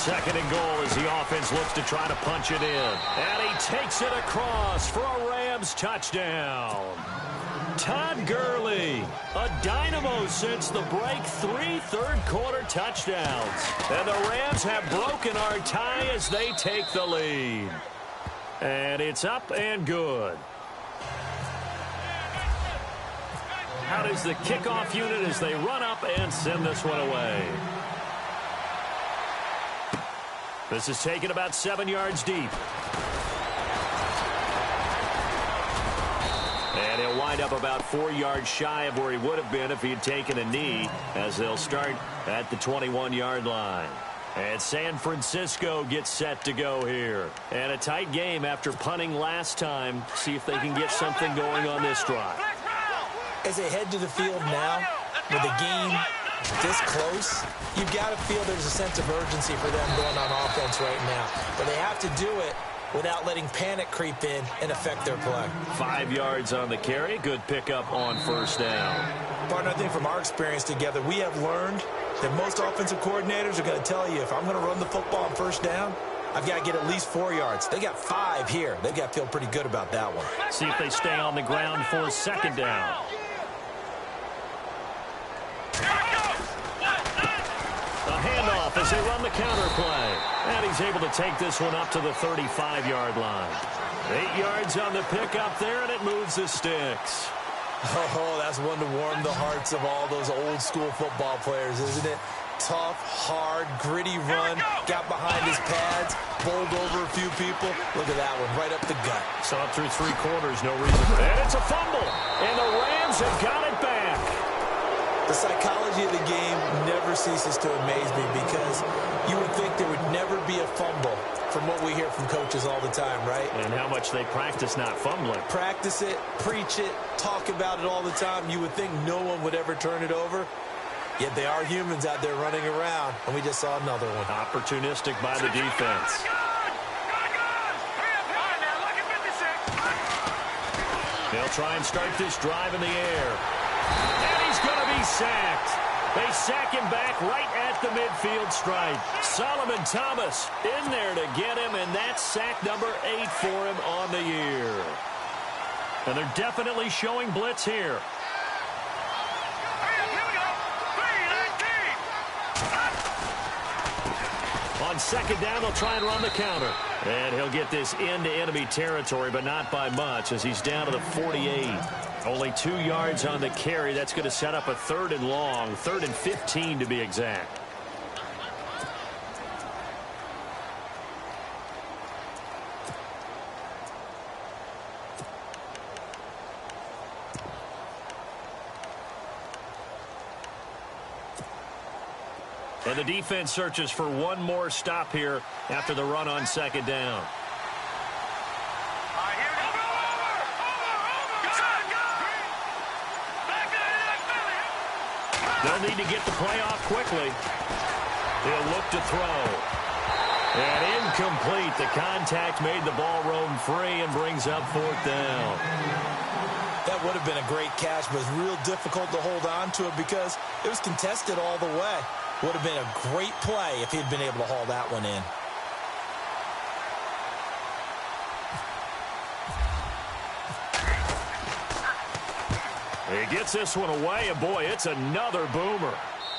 2nd and goal as the offense looks to try to punch it in. And he takes it across for a Rams touchdown. Todd Gurley, a dynamo since the break, 3 third-quarter touchdowns. And the Rams have broken our tie as they take the lead. And it's up and good. How does the kickoff unit as they run up and send this one away? This is taken about 7 yards deep. wind up about 4 yards shy of where he would have been if he had taken a knee, as they'll start at the 21-yard line. And San Francisco gets set to go here. And a tight game after punting last time. See if they can get something going on this drive. As they head to the field now, with the game this close, you've got to feel there's a sense of urgency for them going on offense right now. But they have to do it without letting panic creep in and affect their play. 5 yards on the carry. Good pickup on first down. Partner, I think from our experience together, we have learned that most offensive coordinators are going to tell you, if I'm going to run the football on first down, I've got to get at least 4 yards. They got 5 here. They've got to feel pretty good about that one. See if they stay on the ground for second down. A handoff as they run the counter play. And he's able to take this one up to the 35-yard line. 8 yards on the pickup there, and it moves the sticks. Oh, that's one to warm the hearts of all those old-school football players, isn't it? Tough, hard, gritty run, got behind his pads, bowled over a few people. Look at that one, right up the gut. So up through 3 quarters, no reason. And it's a fumble, and the Rams have got it back. The psychology of the game never ceases to amaze me, because you would think there would never be a fumble from what we hear from coaches all the time, right? And how much they practice not fumbling. Practice it, preach it, talk about it all the time. You would think no one would ever turn it over. Yet they are humans out there running around, and we just saw another one. Opportunistic by the defense. They'll try and start this drive in the air. And he's going to be sacked. They sack him back right at the midfield stripe. Solomon Thomas in there to get him, and that's sack number 8 for him on the year. And they're definitely showing blitz here. On second down, they'll try and run the counter. And he'll get this into enemy territory, but not by much, as he's down to the 48. Only 2 yards on the carry. That's going to set up a 3rd and long, 3rd and 15 to be exact. And the defense searches for one more stop here after the run on second down. They'll need to get the play off quickly. He'll look to throw. And incomplete. The contact made the ball roam free and brings up 4th down. That would have been a great catch, but it's real difficult to hold on to it because it was contested all the way. Would have been a great play if he'd been able to haul that one in. He gets this one away, and boy, it's another boomer.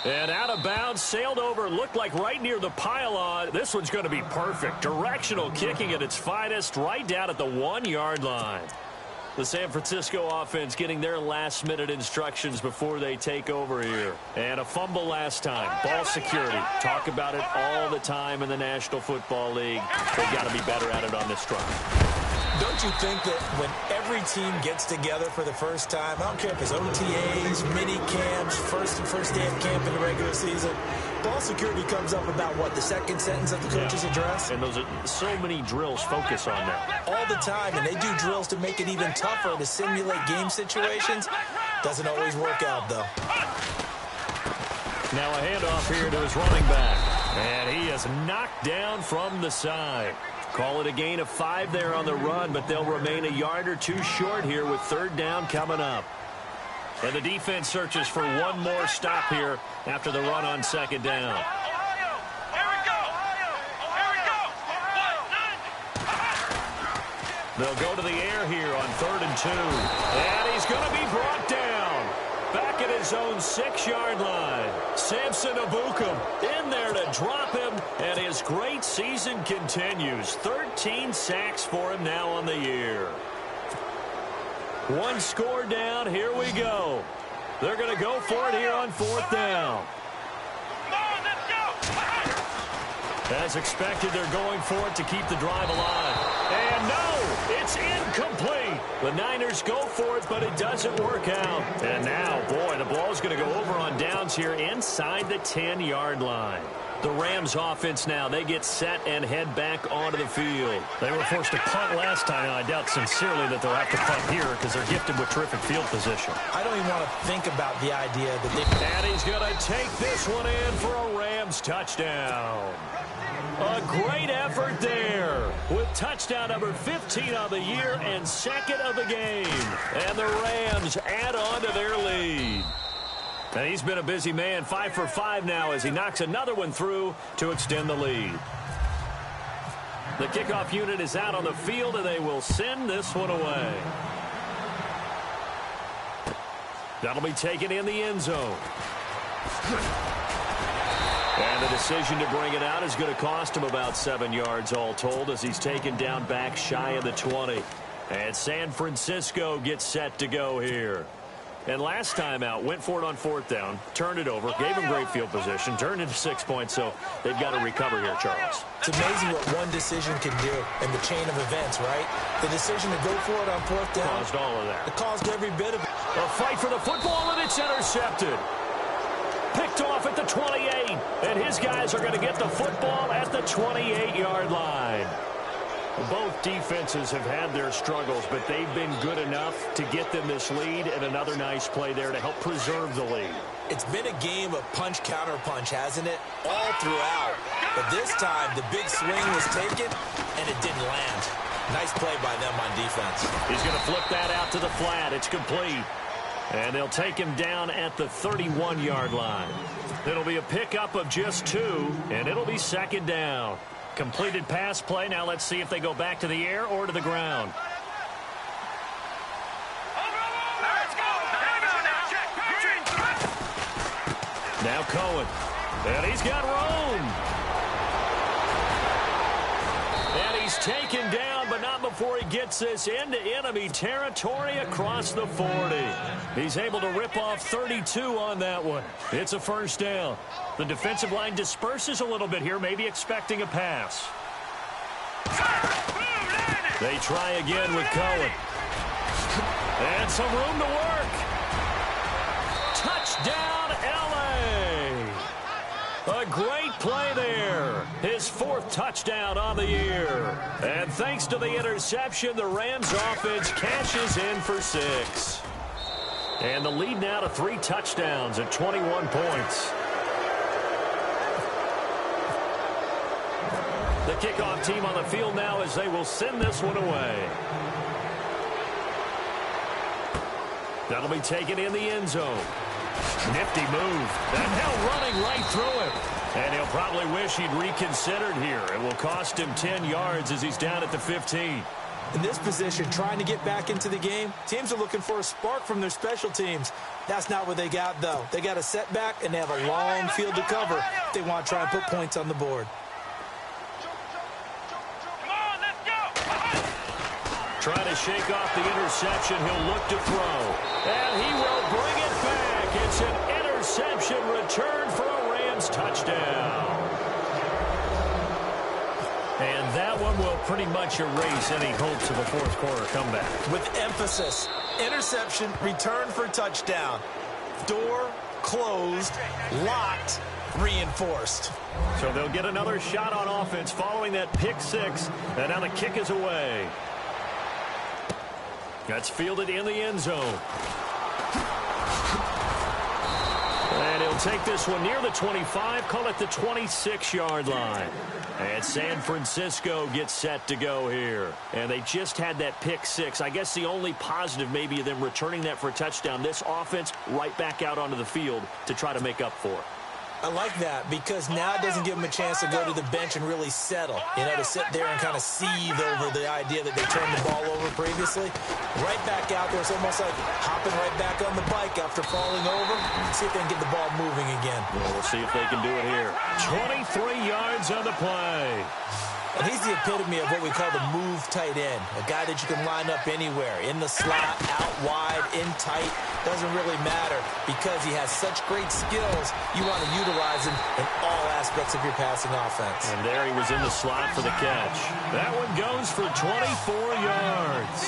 And out of bounds, sailed over, looked like right near the pylon. This one's going to be perfect. Directional kicking at its finest, right down at the 1-yard line. The San Francisco offense getting their last-minute instructions before they take over here. And a fumble last time. Ball security. Talk about it all the time in the National Football League. They've got to be better at it on this drive. Don't you think that when every team gets together for the first time, I don't care if it's OTAs, mini camps, first day of camp in the regular season, ball security comes up about what, the second sentence of the coach's address? And those are so many drills focus on that. All the time, and they do drills to make it even tougher to simulate game situations. Doesn't always work out, though. Now a handoff here to his running back. And he is knocked down from the side. Call it a gain of 5 there on the run, but they'll remain a yard or 2 short here with 3rd down coming up. And the defense searches for one more stop here after the run on second down. They'll go to the air here on 3rd and 2. And he's going to be brought down. Back at his own 6-yard line. Samson Abukum in there to drop him, and his great season continues. 13 sacks for him now on the year. 1 score down. Here we go. They're going to go for it here on 4th down. As expected, they're going for it to keep the drive alive. And no, it's incomplete. The Niners go for it, but it doesn't work out. And now, boy, the ball's going to go over on downs here inside the 10-yard line. The Rams offense now, they get set and head back onto the field. They were forced to punt last time, and I doubt sincerely that they'll have to punt here because they're gifted with terrific field position. I don't even want to think about the idea that they... And he's going to take this one in for a Rams touchdown. A great effort there with touchdown number 15 of the year and second of the game. And the Rams add on to their lead. And he's been a busy man, 5 for 5 now as he knocks another one through to extend the lead. The kickoff unit is out on the field, and they will send this one away. That'll be taken in the end zone. And the decision to bring it out is going to cost him about 7 yards all told as he's taken down back shy of the 20. And San Francisco gets set to go here. And last time out, went for it on fourth down, turned it over, gave him great field position, turned into 6 points, so they've got to recover here, Charles. It's amazing what one decision can do in the chain of events, right? The decision to go for it on fourth down. Caused all of that. It caused every bit of it. A fight for the football, and it's intercepted. Picked off at the 28, and his guys are going to get the football at the 28-yard line. Both defenses have had their struggles, but they've been good enough to get them this lead, and another nice play there to help preserve the lead. It's been a game of punch-counter-punch, hasn't it? All throughout. But this time, the big swing was taken, and it didn't land. Nice play by them on defense. He's going to flip that out to the flat. It's complete. And they'll take him down at the 31-yard line. It'll be a pickup of just 2, and it'll be second down. Completed pass play. Now let's see if they go back to the air or to the ground. Now Cohen. And he's got room. And he's taken down, but not before he gets this into enemy territory across the 40. He's able to rip off 32 on that one. It's a first down. The defensive line disperses a little bit here, maybe expecting a pass. They try again with Cohen. And some room to work. Touchdown, L.A. A great play there. His 4th touchdown on the year. And thanks to the interception, the Rams offense cashes in for 6. And the lead now to 3 touchdowns at 21 points. The kickoff team on the field now as they will send this one away. That'll be taken in the end zone. Nifty move. And now running right through him. And he'll probably wish he'd reconsidered here. It will cost him 10 yards as he's down at the 15. In this position, trying to get back into the game, teams are looking for a spark from their special teams. That's not what they got, though. They got a setback, and they have a long field to cover if they want to try and put points on the board. Trying to shake off the interception. He'll look to throw. And he will bring it back. It's an interception return for a Rams touchdown. And that one will pretty much erase any hopes of a fourth quarter comeback. With emphasis, interception, return for touchdown. Door closed, locked, reinforced. So they'll get another shot on offense following that pick 6. And now the kick is away. That's fielded in the end zone. And he'll take this one near the 25, call it the 26-yard line. And San Francisco gets set to go here. And they just had that pick 6. I guess the only positive maybe of them returning that for a touchdown. This offense right back out onto the field to try to make up for it. I like that because now it doesn't give them a chance to go to the bench and really settle. You know, to sit there and kind of seethe over the idea that they turned the ball over previously. Right back out there. It's almost like hopping right back on the bike after falling over. See if they can get the ball moving again. Well, we'll see if they can do it here. 23 yards on the play. And he's the epitome of what we call the move tight end, a guy that you can line up anywhere, in the slot, out wide, in tight, doesn't really matter because he has such great skills. You want to utilize him in all aspects of your passing offense. And there he was in the slot for the catch. That one goes for 24 yards.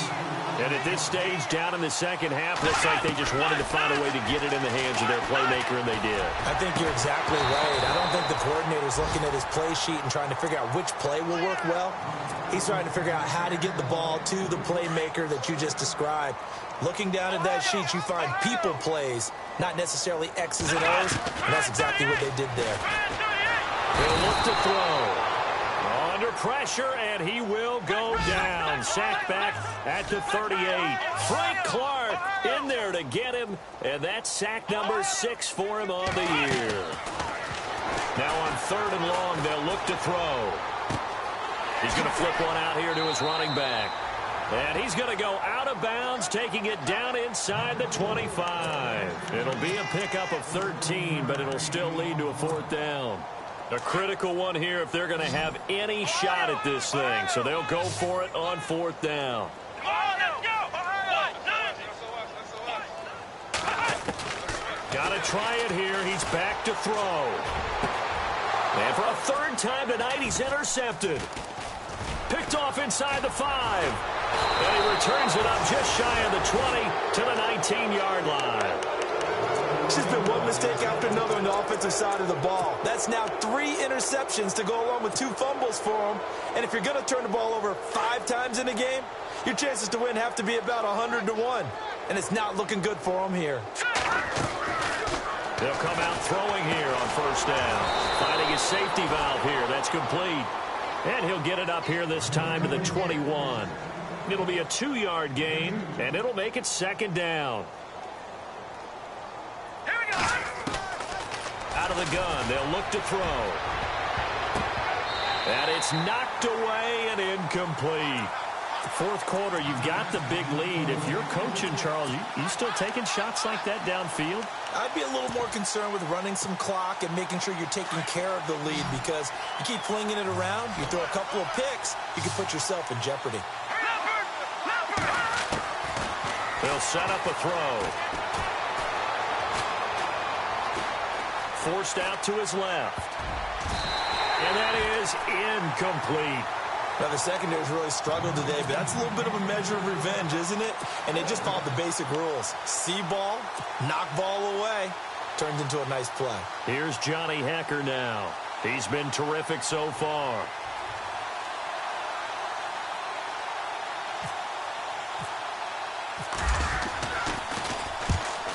And at this stage, down in the second half, looks like they just wanted to find a way to get it in the hands of their playmaker, and they did. I think you're exactly right. I don't think the coordinator's looking at his play sheet and trying to figure out which play will work well. He's trying to figure out how to get the ball to the playmaker that you just described. Looking down at that sheet, you find people plays, not necessarily X's and O's, and that's exactly what they did there. He'll look to throw. Under pressure, and he will go down. Sacked back at the 38. Frank Clark in there to get him, and that's sack number 6 for him on the year. Now on 3rd and long, they'll look to throw. He's going to flip one out here to his running back. And he's going to go out of bounds, taking it down inside the 25. It'll be a pickup of 13, but it'll still lead to a 4th down. A critical one here if they're going to have any shot at this thing. So they'll go for it on 4th down. Got to try it here. He's back to throw. And for a 3rd time tonight, he's intercepted. Picked off inside the 5. And he returns it up just shy of the 20 to the 19-yard line. It's just been one mistake after another on the offensive side of the ball. That's now 3 interceptions to go along with 2 fumbles for him. And if you're going to turn the ball over 5 times in a game, your chances to win have to be about 100 to 1. And it's not looking good for him here. They'll come out throwing here on 1st down. Finding his safety valve here. That's complete. And he'll get it up here this time to the 21. It'll be a 2-yard gain, and it'll make it 2nd down. Out of the gun, they'll look to throw. And it's knocked away and incomplete. 4th quarter, you've got the big lead. If you're coaching, Charles, you still taking shots like that downfield? I'd be a little more concerned with running some clock and making sure you're taking care of the lead, because you keep flinging it around, you throw a couple of picks, you can put yourself in jeopardy. They'll set up a throw. Forced out to his left. And that is incomplete. Now, the secondary's really struggled today, but that's a little bit of a measure of revenge, isn't it? And they just followed the basic rules. See ball, knock ball away. Turns into a nice play. Here's Johnny Hecker now. He's been terrific so far.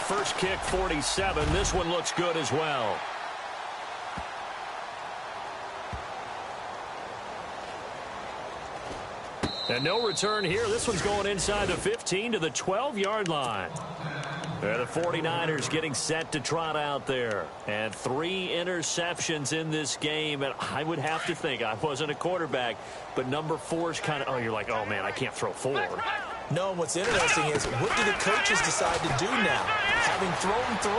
First kick, 47. This one looks good as well. And no return here. This one's going inside the 15 to the 12-yard line. And the 49ers getting set to trot out there. And 3 interceptions in this game. And I would have to think, I wasn't a quarterback, but number 4 is kind of, oh, you're like, oh, man, I can't throw 4. No, what's interesting is, what do the coaches decide to do now? Having thrown 3,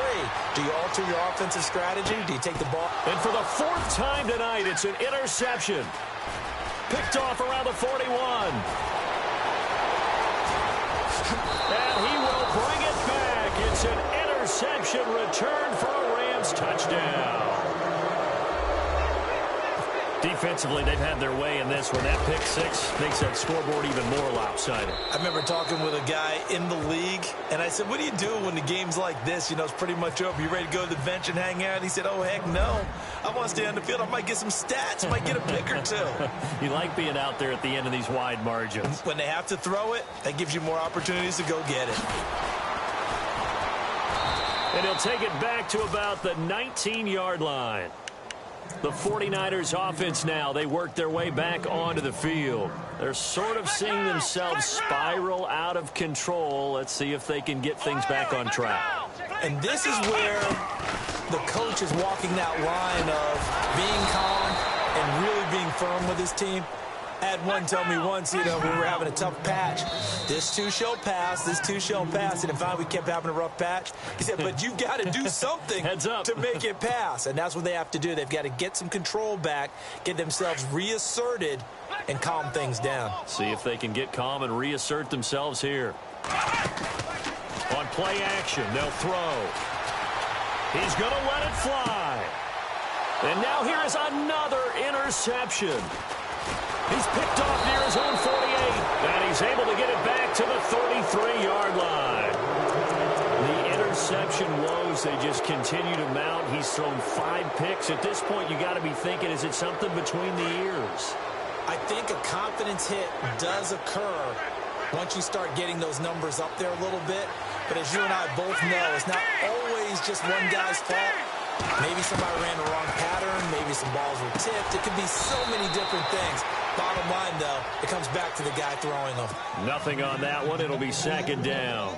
do you alter your offensive strategy? Do you take the ball? And for the 4th time tonight, it's an interception. Picked off around the 41. And he will bring it back. It's an interception return for a Rams touchdown. Defensively, they've had their way in this one. That pick 6 makes that scoreboard even more lopsided. I remember talking with a guy in the league, and I said, what do you do when the game's like this? You know, it's pretty much over. You ready to go to the bench and hang out? He said, oh, heck no. I want to stay on the field. I might get some stats. Might get a pick or 2. You like being out there at the end of these wide margins. When they have to throw it, that gives you more opportunities to go get it. And he'll take it back to about the 19-yard line. The 49ers offense now, they work their way back onto the field. They're sort of seeing themselves spiral out of control. Let's see if they can get things back on track. And this is where the coach is walking that line of being calm and really being firm with his team. I had one tell me once, we were having a tough patch. This too shall pass, this too shall pass. And finally we kept having a rough patch. He said, but you've got to do something to make it pass. And that's what they have to do. They've got to get some control back, get themselves reasserted, and calm things down. See if they can get calm and reassert themselves here. On play action, they'll throw. He's going to let it fly. And now here is another interception. He's picked off near his own 48, and he's able to get it back to the 33-yard line. The interception woes, they just continue to mount. He's thrown 5 picks. At this point, you got to be thinking, is it something between the ears? I think a confidence hit does occur once you start getting those numbers up there a little bit. But as you and I both know, it's not always just one guy's fault. Maybe somebody ran the wrong pattern. Maybe some balls were tipped. It could be so many different things. Bottom line, though, it comes back to the guy throwing them. Nothing on that one. It'll be second down.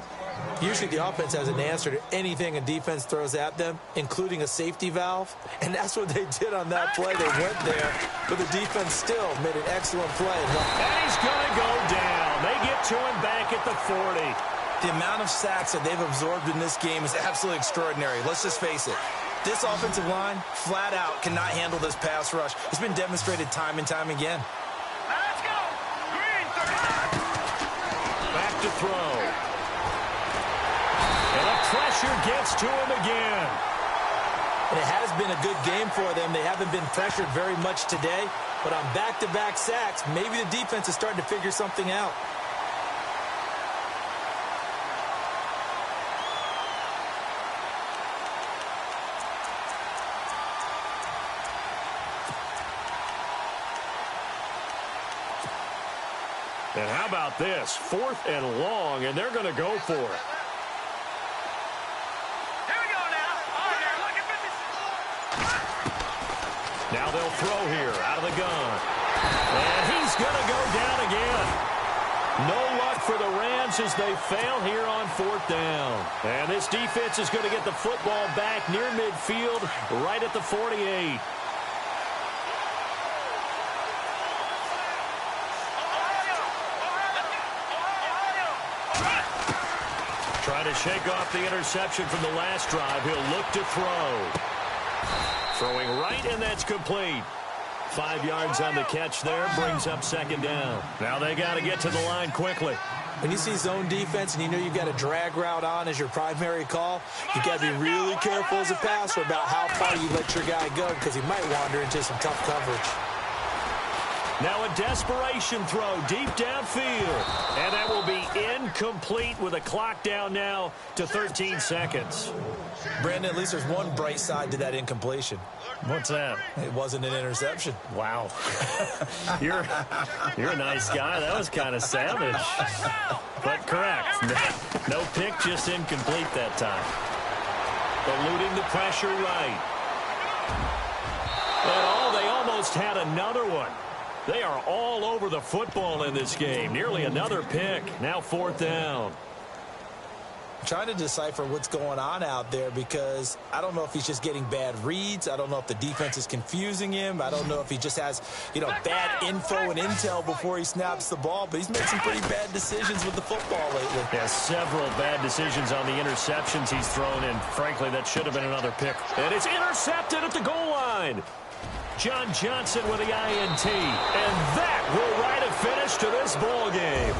Usually the offense has an answer to anything a defense throws at them, including a safety valve. And that's what they did on that play. They went there, but the defense still made an excellent play. And he's going to go down. They get to him back at the 40. The amount of sacks that they've absorbed in this game is absolutely extraordinary. Let's just face it. This offensive line, flat out, cannot handle this pass rush. It's been demonstrated time and time again. Let's go. Green, 39. Back to throw. And the pressure gets to him again. And it has been a good game for them. They haven't been pressured very much today, but on back-to-back sacks, maybe the defense is starting to figure something out. And how about this? 4th and long, and they're going to go for it. Here we go now. Oh, they're looking for this. Now they'll throw here out of the gun. And he's going to go down again. No luck for the Rams as they fail here on 4th down. And this defense is going to get the football back near midfield, right at the 48. Trying to shake off the interception from the last drive. He'll look to throw. Throwing right, and that's complete. 5 yards on the catch there, brings up second down. Now they got to get to the line quickly. When you see zone defense and you know you've got a drag route on as your primary call, you've got to be really careful as a passer about how far you let your guy go because he might wander into some tough coverage. Now a desperation throw deep downfield. And that will be incomplete with a clock down now to 13 seconds. Brandon, at least there's one bright side to that incompletion. What's that? It wasn't an interception. Wow. You're a nice guy. That was kind of savage. But correct. No pick, just incomplete that time. Eluding the pressure right. And they almost had another one. They are all over the football in this game. Nearly another pick. Now 4th down. I'm trying to decipher what's going on out there because I don't know if he's just getting bad reads. I don't know if the defense is confusing him. I don't know if he just has, bad info and intel before he snaps the ball. But he's made some pretty bad decisions with the football lately. Yeah, several bad decisions on the interceptions he's thrown, and frankly, that should have been another pick. And it's intercepted at the goal line. John Johnson with the INT. And that will write a finish to this ball game.